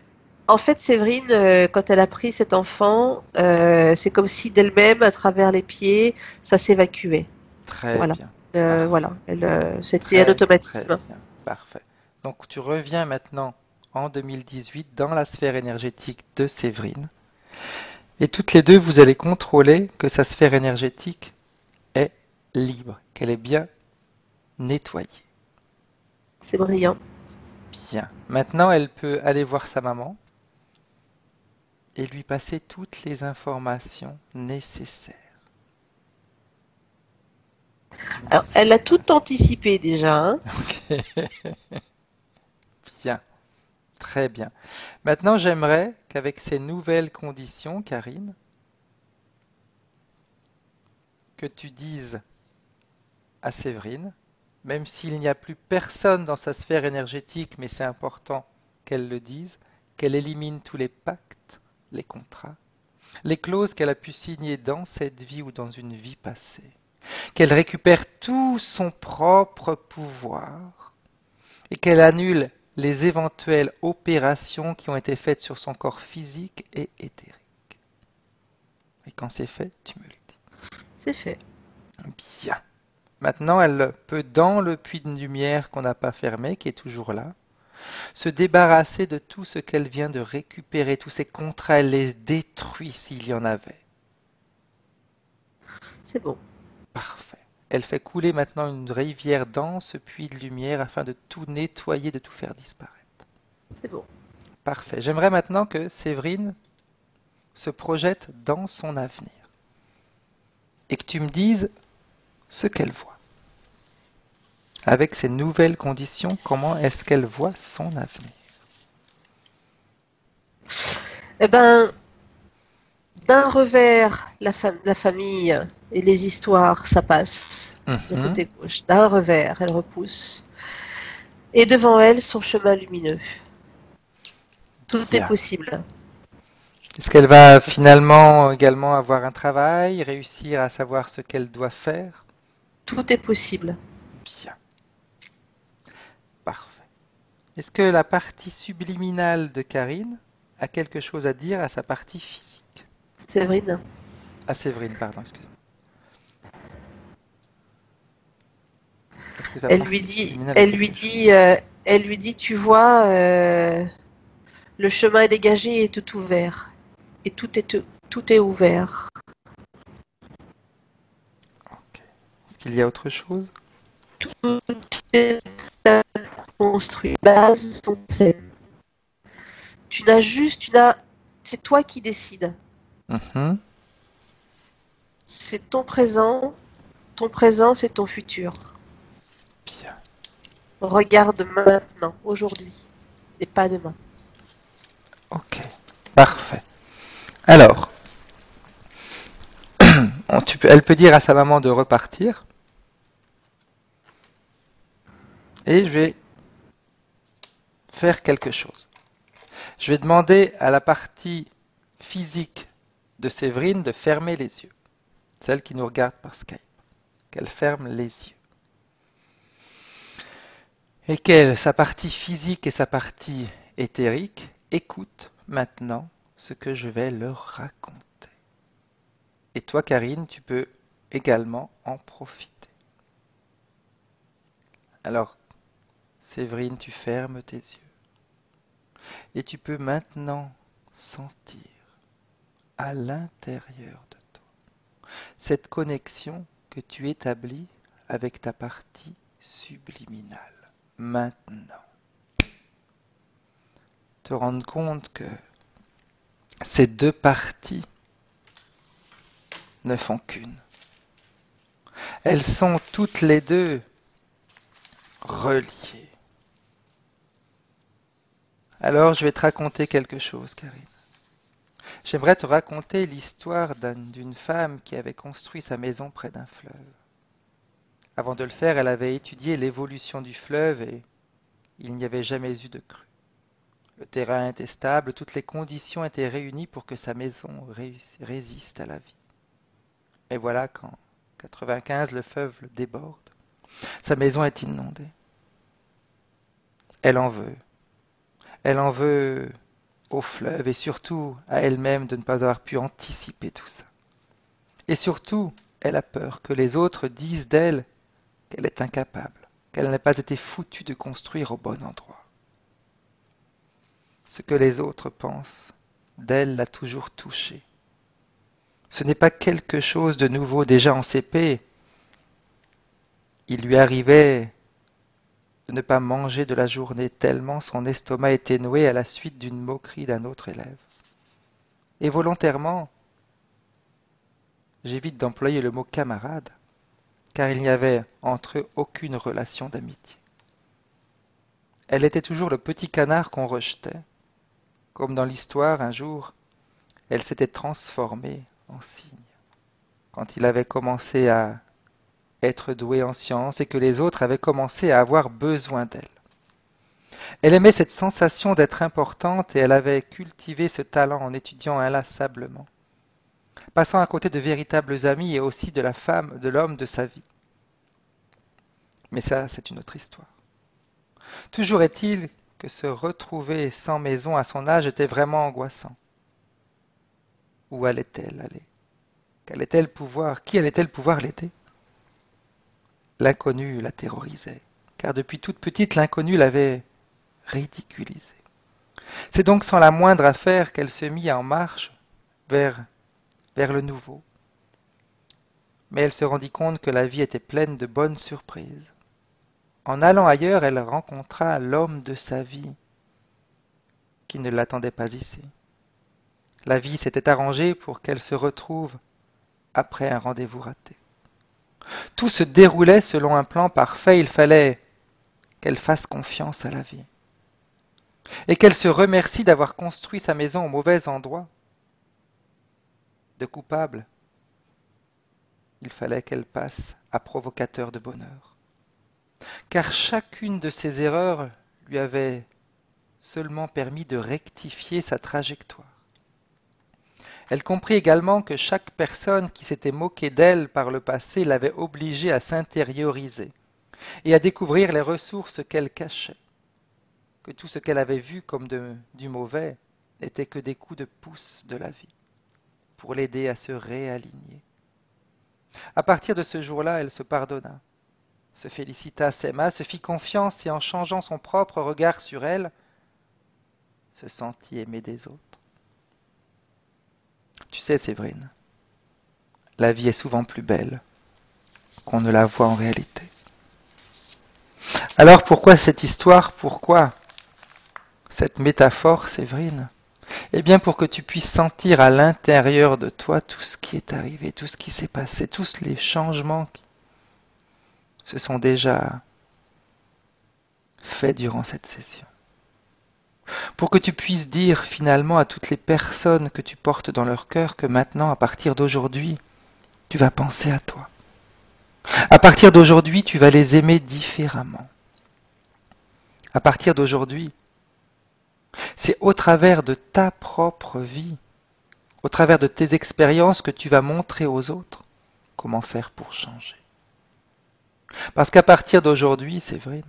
en fait, Séverine, quand elle a pris cet enfant, c'est comme si d'elle-même, à travers les pieds, ça s'évacuait. Très Voilà. bien. Parfait. Voilà. C'était un Très, très automatisme. bien. Parfait. Donc, tu reviens maintenant en 2018 dans la sphère énergétique de Séverine. Et toutes les deux, vous allez contrôler que sa sphère énergétique est libre, qu'elle est bien nettoyée. C'est brillant. Bien. Maintenant, elle peut aller voir sa maman et lui passer toutes les informations nécessaires. Tu me dis Alors, ce qui elle se a tout passe. anticipé déjà, hein. Ok. Bien. Très bien. Maintenant, j'aimerais qu'avec ces nouvelles conditions, Karine, que tu dises à Séverine même s'il n'y a plus personne dans sa sphère énergétique, mais c'est important qu'elle le dise, qu'elle élimine tous les pactes, les contrats, les clauses qu'elle a pu signer dans cette vie ou dans une vie passée, qu'elle récupère tout son propre pouvoir et qu'elle annule les éventuelles opérations qui ont été faites sur son corps physique et éthérique. Et quand c'est fait, tu me le dis. C'est fait. Bien. Maintenant, elle peut, dans le puits de lumière qu'on n'a pas fermé, qui est toujours là, se débarrasser de tout ce qu'elle vient de récupérer, tous ces contrats, elle les détruit s'il y en avait. C'est bon. Parfait. Elle fait couler maintenant une rivière dans ce puits de lumière afin de tout nettoyer, de tout faire disparaître. C'est bon. Parfait. J'aimerais maintenant que Séverine se projette dans son avenir et que tu me dises ce qu'elle voit. Avec ces nouvelles conditions, comment est-ce qu'elle voit son avenir? Eh ben, d'un revers, la famille et les histoires, ça passe de côté gauche. D'un revers, elle repousse. Et devant elle, son chemin lumineux. Tout Bien. est possible. Est-ce qu'elle va finalement également avoir un travail, réussir à savoir ce qu'elle doit faire? Tout est possible. Bien. Parfait. Est-ce que la partie subliminale de Karine a quelque chose à dire à sa partie physique? Séverine. À Séverine, pardon, excusez-moi. Est-ce que sa Elle partie lui dit, subliminale a elle quelque lui chose? dit, elle lui dit, tu vois, le chemin est dégagé et tout ouvert. Et tout est ouvert. Ok. Est-ce qu'il y a autre chose? Tout est construit. Base sont saines. C'est toi qui décides. Mhm. C'est ton présent c'est ton futur. Bien. Regarde maintenant, aujourd'hui, et pas demain. Ok. Parfait. Alors, elle peut dire à sa maman de repartir. Et je vais faire quelque chose. Je vais demander à la partie physique de Séverine de fermer les yeux. Celle qui nous regarde par Skype. Qu'elle ferme les yeux. Et qu'elle, sa partie physique et sa partie éthérique, écoutent maintenant ce que je vais leur raconter. Et toi, Karine, tu peux également en profiter. Alors, Séverine, tu fermes tes yeux. Et tu peux maintenant sentir à l'intérieur de toi cette connexion que tu établis avec ta partie subliminale. Maintenant, te rendre compte que ces deux parties ne font qu'une. Elles sont toutes les deux reliées. Alors, je vais te raconter quelque chose, Karine. J'aimerais te raconter l'histoire d'une femme qui avait construit sa maison près d'un fleuve. Avant de le faire, elle avait étudié l'évolution du fleuve et il n'y avait jamais eu de crue. Le terrain était stable, toutes les conditions étaient réunies pour que sa maison résiste à la vie. Et voilà qu'en 95, le fleuve le déborde. Sa maison est inondée. Elle en veut. Elle en veut au fleuve et surtout à elle-même de ne pas avoir pu anticiper tout ça. Et surtout, elle a peur que les autres disent d'elle qu'elle est incapable, qu'elle n'a pas été foutue de construire au bon endroit. Ce que les autres pensent d'elle l'a toujours touchée. Ce n'est pas quelque chose de nouveau. Déjà en CP, il lui arrivait de ne pas manger de la journée tellement son estomac était noué à la suite d'une moquerie d'un autre élève. Et volontairement, j'évite d'employer le mot camarade, car il n'y avait entre eux aucune relation d'amitié. Elle était toujours le petit canard qu'on rejetait. Comme dans l'histoire, un jour, elle s'était transformée en cygne. Quand il avait commencé à être douée en sciences et que les autres avaient commencé à avoir besoin d'elle. Elle aimait cette sensation d'être importante et elle avait cultivé ce talent en étudiant inlassablement, passant à côté de véritables amis et aussi de la femme, de l'homme de sa vie. Mais ça, c'est une autre histoire. Toujours est-il que se retrouver sans maison à son âge était vraiment angoissant. Où allait-elle aller? Qu'allait-elle pouvoir? Qui allait-elle pouvoir l'aider? L'inconnu la terrorisait, car depuis toute petite, l'inconnu l'avait ridiculisée. C'est donc sans la moindre affaire qu'elle se mit en marche vers le nouveau. Mais elle se rendit compte que la vie était pleine de bonnes surprises. En allant ailleurs, elle rencontra l'homme de sa vie, qui ne l'attendait pas ici. La vie s'était arrangée pour qu'elle se retrouve après un rendez-vous raté. Tout se déroulait selon un plan parfait, il fallait qu'elle fasse confiance à la vie. Et qu'elle se remercie d'avoir construit sa maison au mauvais endroit. De coupable, il fallait qu'elle passe à provocateur de bonheur. Car chacune de ses erreurs lui avait seulement permis de rectifier sa trajectoire. Elle comprit également que chaque personne qui s'était moquée d'elle par le passé l'avait obligée à s'intérioriser et à découvrir les ressources qu'elle cachait, que tout ce qu'elle avait vu comme du mauvais n'était que des coups de pouce de la vie, pour l'aider à se réaligner. À partir de ce jour-là, elle se pardonna, se félicita, s'aima, se fit confiance et en changeant son propre regard sur elle, se sentit aimée des autres. Tu sais, Séverine, la vie est souvent plus belle qu'on ne la voit en réalité. Alors pourquoi cette histoire? Pourquoi cette métaphore, Séverine? Eh bien pour que tu puisses sentir à l'intérieur de toi tout ce qui est arrivé, tout ce qui s'est passé, tous les changements qui se sont déjà faits durant cette session. Pour que tu puisses dire finalement à toutes les personnes que tu portes dans leur cœur que maintenant, à partir d'aujourd'hui, tu vas penser à toi. À partir d'aujourd'hui, tu vas les aimer différemment. À partir d'aujourd'hui, c'est au travers de ta propre vie, au travers de tes expériences que tu vas montrer aux autres comment faire pour changer. Parce qu'à partir d'aujourd'hui, Séverine,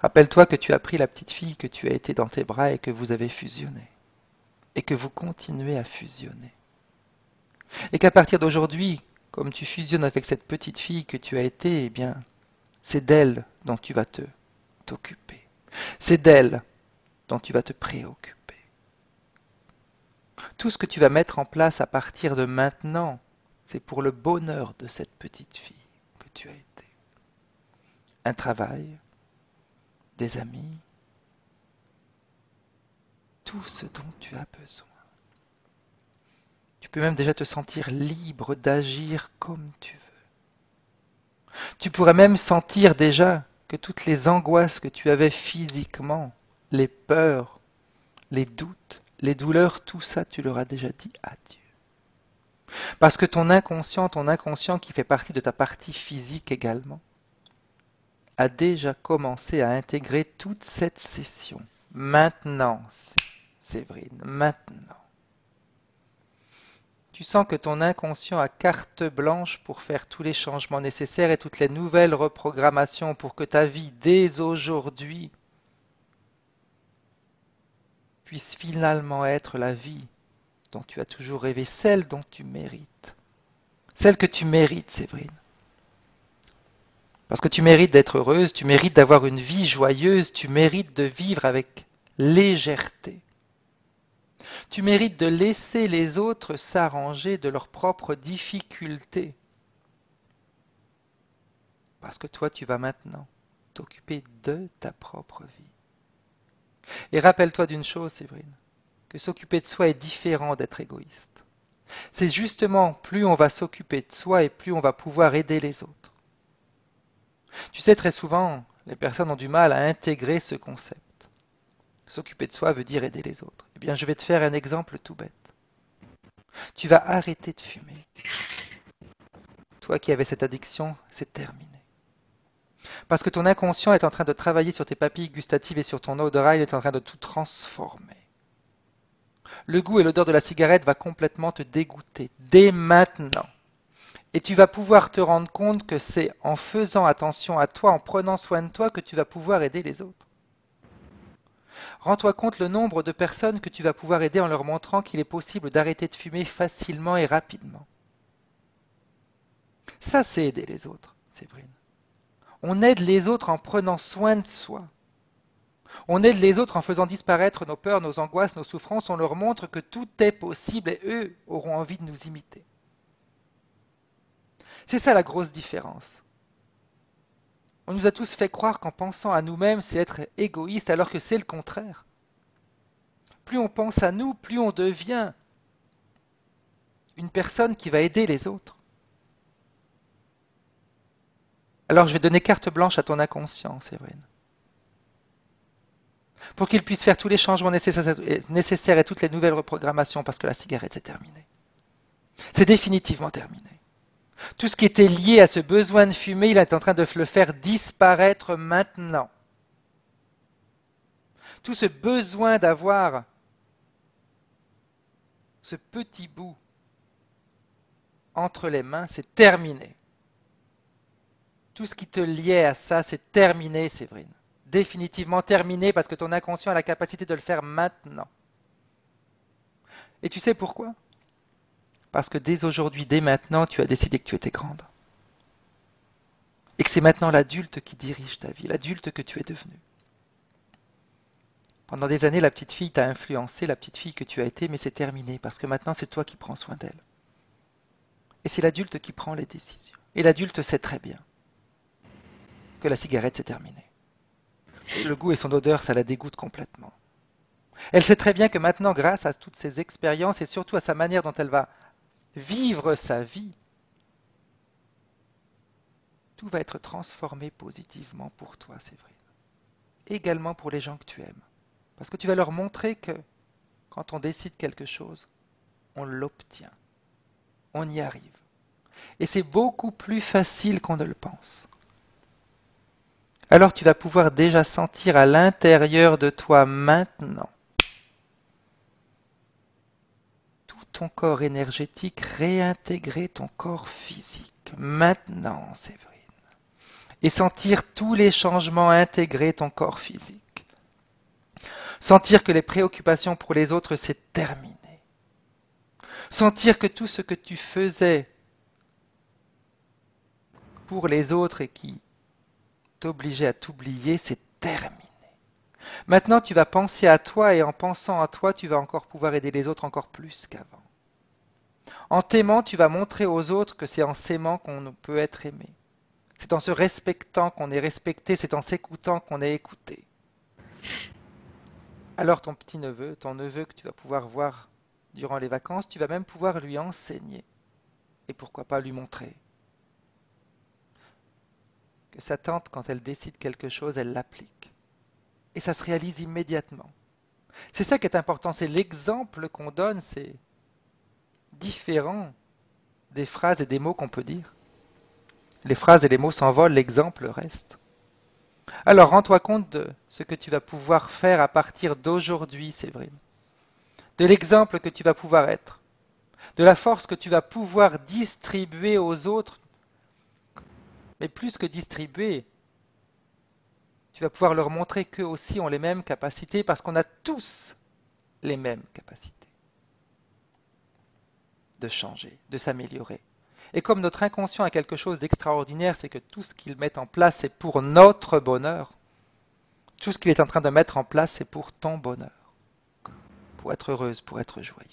rappelle-toi que tu as pris la petite fille que tu as été dans tes bras et que vous avez fusionné. Et que vous continuez à fusionner. Et qu'à partir d'aujourd'hui, comme tu fusionnes avec cette petite fille que tu as été, eh bien, c'est d'elle dont tu vas t'occuper. C'est d'elle dont tu vas te préoccuper. Tout ce que tu vas mettre en place à partir de maintenant, c'est pour le bonheur de cette petite fille que tu as été. Un travail, des amis, tout ce dont tu as besoin. Tu peux même déjà te sentir libre d'agir comme tu veux. Tu pourrais même sentir déjà que toutes les angoisses que tu avais physiquement, les peurs, les doutes, les douleurs, tout ça, tu leur as déjà dit adieu. Parce que ton inconscient qui fait partie de ta partie physique également, a déjà commencé à intégrer toute cette session. Maintenant, Séverine, maintenant. Tu sens que ton inconscient a carte blanche pour faire tous les changements nécessaires et toutes les nouvelles reprogrammations pour que ta vie, dès aujourd'hui, puisse finalement être la vie dont tu as toujours rêvé, celle dont tu mérites. Celle que tu mérites, Séverine. Parce que tu mérites d'être heureuse, tu mérites d'avoir une vie joyeuse, tu mérites de vivre avec légèreté. Tu mérites de laisser les autres s'arranger de leurs propres difficultés. Parce que toi, tu vas maintenant t'occuper de ta propre vie. Et rappelle-toi d'une chose, Séverine, que s'occuper de soi est différent d'être égoïste. C'est justement plus on va s'occuper de soi et plus on va pouvoir aider les autres. Tu sais, très souvent, les personnes ont du mal à intégrer ce concept. S'occuper de soi veut dire aider les autres. Eh bien, je vais te faire un exemple tout bête. Tu vas arrêter de fumer. Toi qui avais cette addiction, c'est terminé. Parce que ton inconscient est en train de travailler sur tes papilles gustatives et sur ton odorat, il est en train de tout transformer. Le goût et l'odeur de la cigarette va complètement te dégoûter, dès maintenant. Et tu vas pouvoir te rendre compte que c'est en faisant attention à toi, en prenant soin de toi, que tu vas pouvoir aider les autres. Rends-toi compte le nombre de personnes que tu vas pouvoir aider en leur montrant qu'il est possible d'arrêter de fumer facilement et rapidement. Ça, c'est aider les autres, Séverine. On aide les autres en prenant soin de soi. On aide les autres en faisant disparaître nos peurs, nos angoisses, nos souffrances. On leur montre que tout est possible et eux auront envie de nous imiter. C'est ça la grosse différence. On nous a tous fait croire qu'en pensant à nous-mêmes, c'est être égoïste, alors que c'est le contraire. Plus on pense à nous, plus on devient une personne qui va aider les autres. Alors je vais donner carte blanche à ton inconscient, Séverine. Pour qu'il puisse faire tous les changements nécessaires et toutes les nouvelles reprogrammations, parce que la cigarette, c'est terminé. C'est définitivement terminé. Tout ce qui était lié à ce besoin de fumer, il est en train de le faire disparaître maintenant. Tout ce besoin d'avoir ce petit bout entre les mains, c'est terminé. Tout ce qui te liait à ça, c'est terminé, Séverine. Définitivement terminé parce que ton inconscient a la capacité de le faire maintenant. Et tu sais pourquoi ? Parce que dès aujourd'hui, dès maintenant, tu as décidé que tu étais grande. Et que c'est maintenant l'adulte qui dirige ta vie, l'adulte que tu es devenu. Pendant des années, la petite fille t'a influencé, la petite fille que tu as été, mais c'est terminé parce que maintenant, c'est toi qui prends soin d'elle. Et c'est l'adulte qui prend les décisions. Et l'adulte sait très bien que la cigarette, c'est terminé. Le goût et son odeur, ça la dégoûte complètement. Elle sait très bien que maintenant, grâce à toutes ces expériences et surtout à sa manière dont elle va vivre sa vie, tout va être transformé positivement pour toi, Séverine. Également pour les gens que tu aimes. Parce que tu vas leur montrer que quand on décide quelque chose, on l'obtient. On y arrive. Et c'est beaucoup plus facile qu'on ne le pense. Alors tu vas pouvoir déjà sentir à l'intérieur de toi maintenant tout ton corps énergétique réintégrer ton corps physique. Maintenant, Séverine. Et sentir tous les changements intégrer ton corps physique. Sentir que les préoccupations pour les autres, c'est terminé. Sentir que tout ce que tu faisais pour les autres et qui t'obligeait à t'oublier, c'est terminé. Maintenant, tu vas penser à toi et en pensant à toi, tu vas encore pouvoir aider les autres encore plus qu'avant. En t'aimant, tu vas montrer aux autres que c'est en s'aimant qu'on peut être aimé. C'est en se respectant qu'on est respecté, c'est en s'écoutant qu'on est écouté. Alors ton petit-neveu, ton neveu que tu vas pouvoir voir durant les vacances, tu vas même pouvoir lui enseigner. Et pourquoi pas lui montrer que sa tante, quand elle décide quelque chose, elle l'applique. Et ça se réalise immédiatement. C'est ça qui est important, c'est l'exemple qu'on donne, c'est différent des phrases et des mots qu'on peut dire. Les phrases et les mots s'envolent, l'exemple reste. Alors rends-toi compte de ce que tu vas pouvoir faire à partir d'aujourd'hui, Séverine. De l'exemple que tu vas pouvoir être. De la force que tu vas pouvoir distribuer aux autres. Mais plus que distribuer, tu vas pouvoir leur montrer qu'eux aussi ont les mêmes capacités parce qu'on a tous les mêmes capacités de changer, de s'améliorer. Et comme notre inconscient a quelque chose d'extraordinaire, c'est que tout ce qu'il met en place, c'est pour notre bonheur. Tout ce qu'il est en train de mettre en place, c'est pour ton bonheur. Pour être heureuse, pour être joyeuse.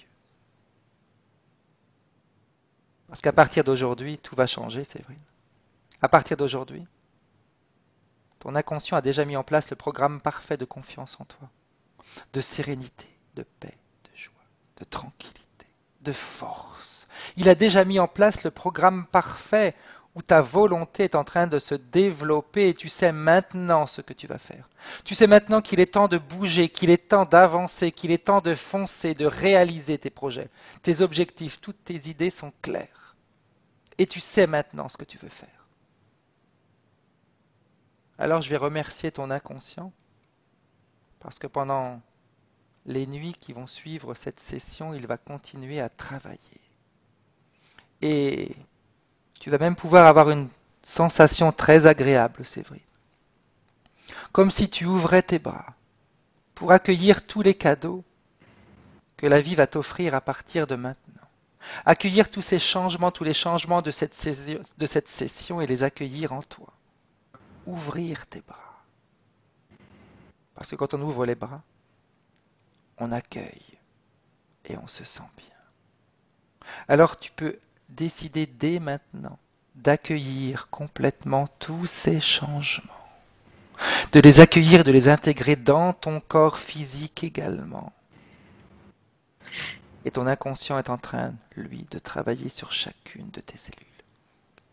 Parce qu'à partir d'aujourd'hui, tout va changer, Séverine. À partir d'aujourd'hui, ton inconscient a déjà mis en place le programme parfait de confiance en toi, de sérénité, de paix, de joie, de tranquillité, de force. Il a déjà mis en place le programme parfait où ta volonté est en train de se développer et tu sais maintenant ce que tu vas faire. Tu sais maintenant qu'il est temps de bouger, qu'il est temps d'avancer, qu'il est temps de foncer, de réaliser tes projets, tes objectifs, toutes tes idées sont claires. Et tu sais maintenant ce que tu veux faire. Alors je vais remercier ton inconscient parce que pendant les nuits qui vont suivre cette session, il va continuer à travailler. Et tu vas même pouvoir avoir une sensation très agréable, Séverine. Comme si tu ouvrais tes bras pour accueillir tous les cadeaux que la vie va t'offrir à partir de maintenant. Accueillir tous ces changements, tous les changements de cette session et les accueillir en toi. Ouvrir tes bras. Parce que quand on ouvre les bras, on accueille et on se sent bien. Alors tu peux décider dès maintenant d'accueillir complètement tous ces changements, de les accueillir, de les intégrer dans ton corps physique également. Et ton inconscient est en train, lui, de travailler sur chacune de tes cellules.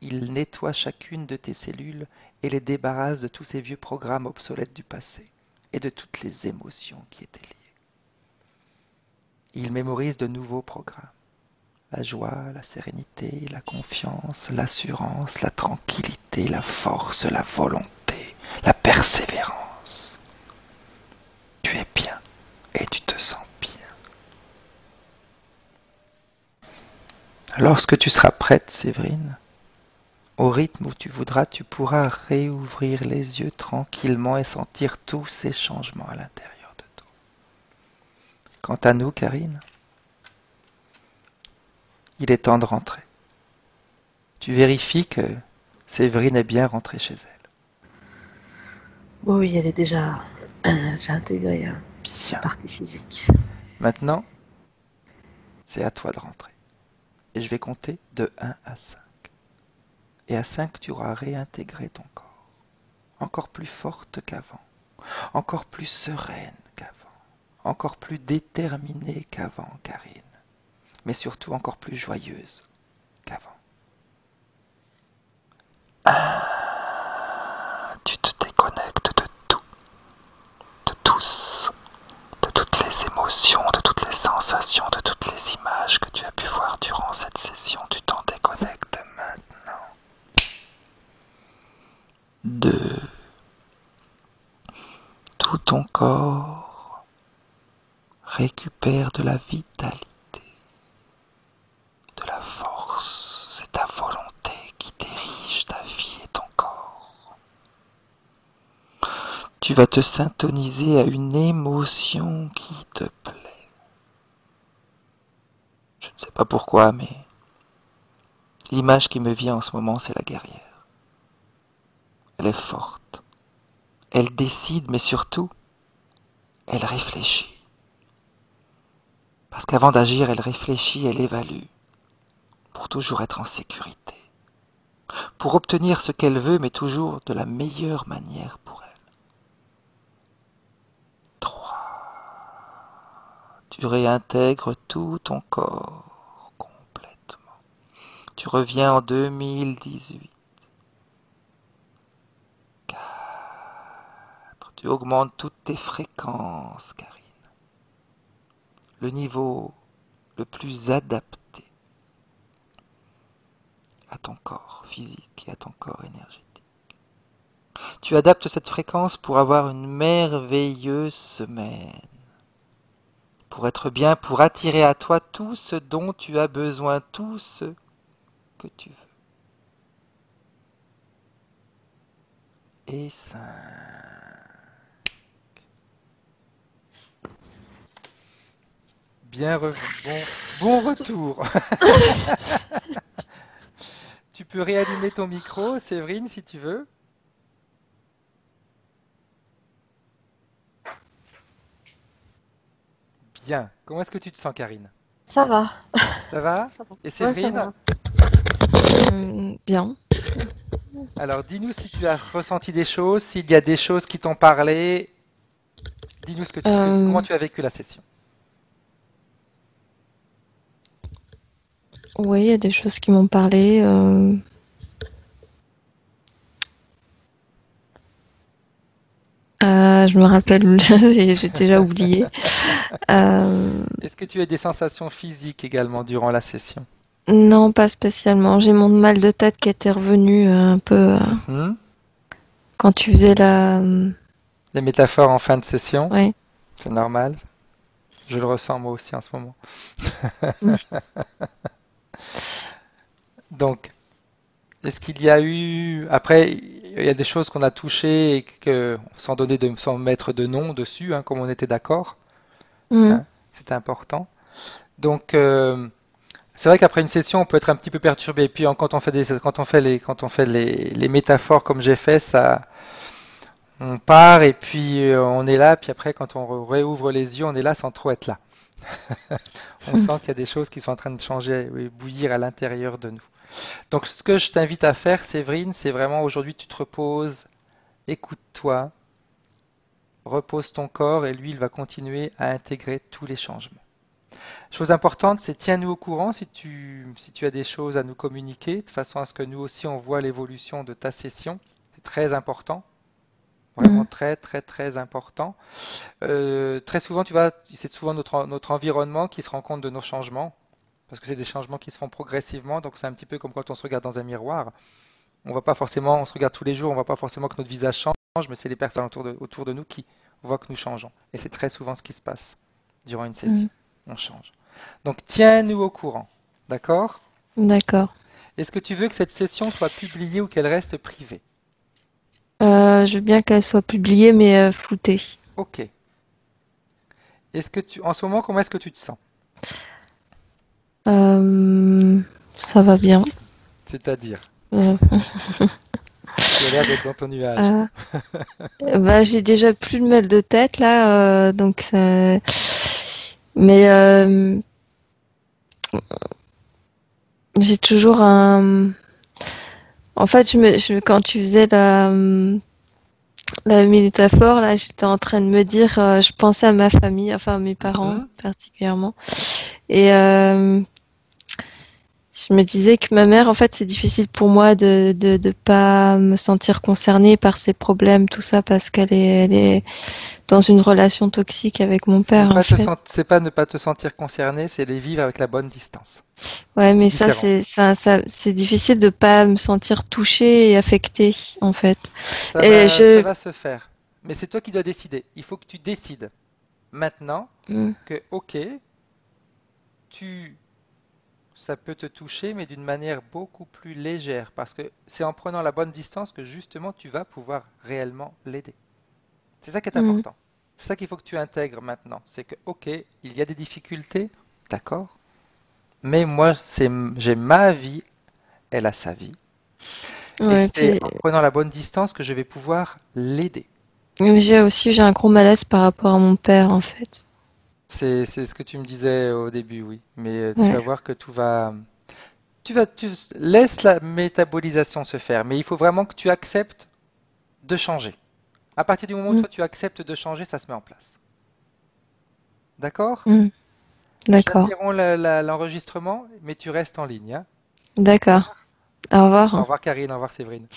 Il nettoie chacune de tes cellules et les débarrasse de tous ces vieux programmes obsolètes du passé et de toutes les émotions qui étaient liées. Il mémorise de nouveaux programmes. La joie, la sérénité, la confiance, l'assurance, la tranquillité, la force, la volonté, la persévérance. Tu es bien et tu te sens bien. Lorsque tu seras prête, Séverine, au rythme où tu voudras, tu pourras réouvrir les yeux tranquillement et sentir tous ces changements à l'intérieur de toi. Quant à nous, Karine, il est temps de rentrer. Tu vérifies que Séverine est bien rentrée chez elle. Bon, oui, elle est déjà intégrée Bien. partie physique. Maintenant, c'est à toi de rentrer. Et je vais compter de 1 à 5. Et à 5, tu auras réintégré ton corps. Encore plus forte qu'avant. Encore plus sereine qu'avant. Encore plus déterminée qu'avant, Karine. Mais surtout encore plus joyeuse qu'avant. 1. Tu te déconnectes de tout. De tous. De toutes les émotions, de toutes les sensations, de toutes les images que tu as pu voir durant cette session. Tu t'en déconnectes maintenant. 2. Tout ton corps récupère de la vitalité, de la force. C'est ta volonté qui dirige ta vie et ton corps. Tu vas te syntoniser à une émotion qui te plaît. Je ne sais pas pourquoi, mais l'image qui me vient en ce moment, c'est la guerrière. Elle est forte. Elle décide, mais surtout, elle réfléchit. Parce qu'avant d'agir, elle réfléchit, elle évalue. Pour toujours être en sécurité. Pour obtenir ce qu'elle veut, mais toujours de la meilleure manière pour elle. 3. Tu réintègres tout ton corps complètement. Tu reviens en 2018. 4. Tu augmentes toutes tes fréquences, Karine. Le niveau le plus adapté à ton corps physique et à ton corps énergétique. Tu adaptes cette fréquence pour avoir une merveilleuse semaine. Pour être bien, pour attirer à toi tout ce dont tu as besoin, tout ce que tu veux. Et 5. Bien revenu. Bon retour. Tu peux réallumer ton micro, Séverine, si tu veux. Bien. Comment est-ce que tu te sens, Karine? Ça va. Ça va? Ça va. Et Ouais, ça Séverine? va. Bien. Alors, dis-nous si tu as ressenti des choses, s'il y a des choses qui t'ont parlé. Dis-nous comment tu as vécu la session. Oui, il y a des choses qui m'ont parlé. Je me rappelle, et j'ai déjà oublié. Est-ce que tu as des sensations physiques également durant la session? Non, pas spécialement. J'ai mon mal de tête qui était revenu un peu Mhm. quand tu faisais la. Les métaphores en fin de session, Ouais. c'est normal. Je le ressens moi aussi en ce moment. Mm. Donc, est-ce qu'il y a eu... Après, il y a des choses qu'on a touchées et que, sans mettre de nom dessus, hein, comme on était d'accord, Mm. hein, c'est important. Donc, c'est vrai qu'après une session, on peut être un petit peu perturbé. Et puis, quand on fait les métaphores comme j'ai fait, ça, on part et puis on est là. Puis après, quand on réouvre les yeux, on est là sans trop être là. On sent qu'il y a des choses qui sont en train de changer, oui, bouillir à l'intérieur de nous. Donc, ce que je t'invite à faire, Séverine, c'est vraiment aujourd'hui, tu te reposes, écoute-toi, repose ton corps et lui, il va continuer à intégrer tous les changements. Chose importante, c'est tiens-nous au courant si tu as des choses à nous communiquer, de façon à ce que nous aussi, on voit l'évolution de ta session. C'est très important, vraiment Mm. très, très, très important. Très souvent, tu vois, c'est souvent notre environnement qui se rend compte de nos changements, parce que c'est des changements qui se font progressivement, donc c'est un petit peu comme quand on se regarde dans un miroir. On voit pas forcément, on se regarde tous les jours, on voit pas forcément que notre visage change, mais c'est les personnes autour de nous qui voient que nous changeons. Et c'est très souvent ce qui se passe durant une Mm. session. On change. Donc tiens-nous au courant. D'accord? D'accord. Est-ce que tu veux que cette session soit publiée ou qu'elle reste privée? Je veux bien qu'elle soit publiée, mais floutée. Ok. En ce moment, comment est-ce que tu te sens? Euh, Ça va bien. C'est-à-dire, Euh, tu as l'air d'être dans ton nuage. euh, Bah, j'ai déjà plus de mal de tête là, donc mais j'ai toujours un. En fait, quand tu faisais la métaphore là, j'étais en train de me dire, je pensais à ma famille, enfin à mes parents Mhm. particulièrement, et je me disais que ma mère, en fait, c'est difficile pour moi de pas me sentir concernée par ses problèmes, tout ça, parce elle est dans une relation toxique avec mon C'est ne père, en pas te fait. sent- c'est pas ne pas te sentir concerné, c'est les vivre avec la bonne distance. Ouais, C'est mais différent. c'est difficile de pas me sentir touchée et affectée, en fait. Ça Et va, ça je, va se faire. Mais c'est toi qui dois décider. Il faut que tu décides maintenant Mm, que, ok, tu, ça peut te toucher, mais d'une manière beaucoup plus légère, parce que c'est en prenant la bonne distance que justement tu vas pouvoir réellement l'aider. C'est ça qui est mm, important. C'est ça qu'il faut que tu intègres maintenant. C'est que, ok, il y a des difficultés, d'accord, mais moi, j'ai ma vie, elle a sa vie, et ouais, c'est puis en prenant la bonne distance que je vais pouvoir l'aider. j'ai un gros malaise par rapport à mon père, en fait. C'est ce que tu me disais au début, oui. Mais tu vas Ouais. voir que tout va. Tu laisses la métabolisation se faire, mais il faut vraiment que tu acceptes de changer. À partir du moment où Mm, toi tu acceptes de changer, ça se met en place. D'accord? mm, d'accord. J'interromps l'enregistrement, mais tu restes en ligne, hein. Au D'accord. revoir. Au Au revoir. revoir Karine, au revoir Séverine.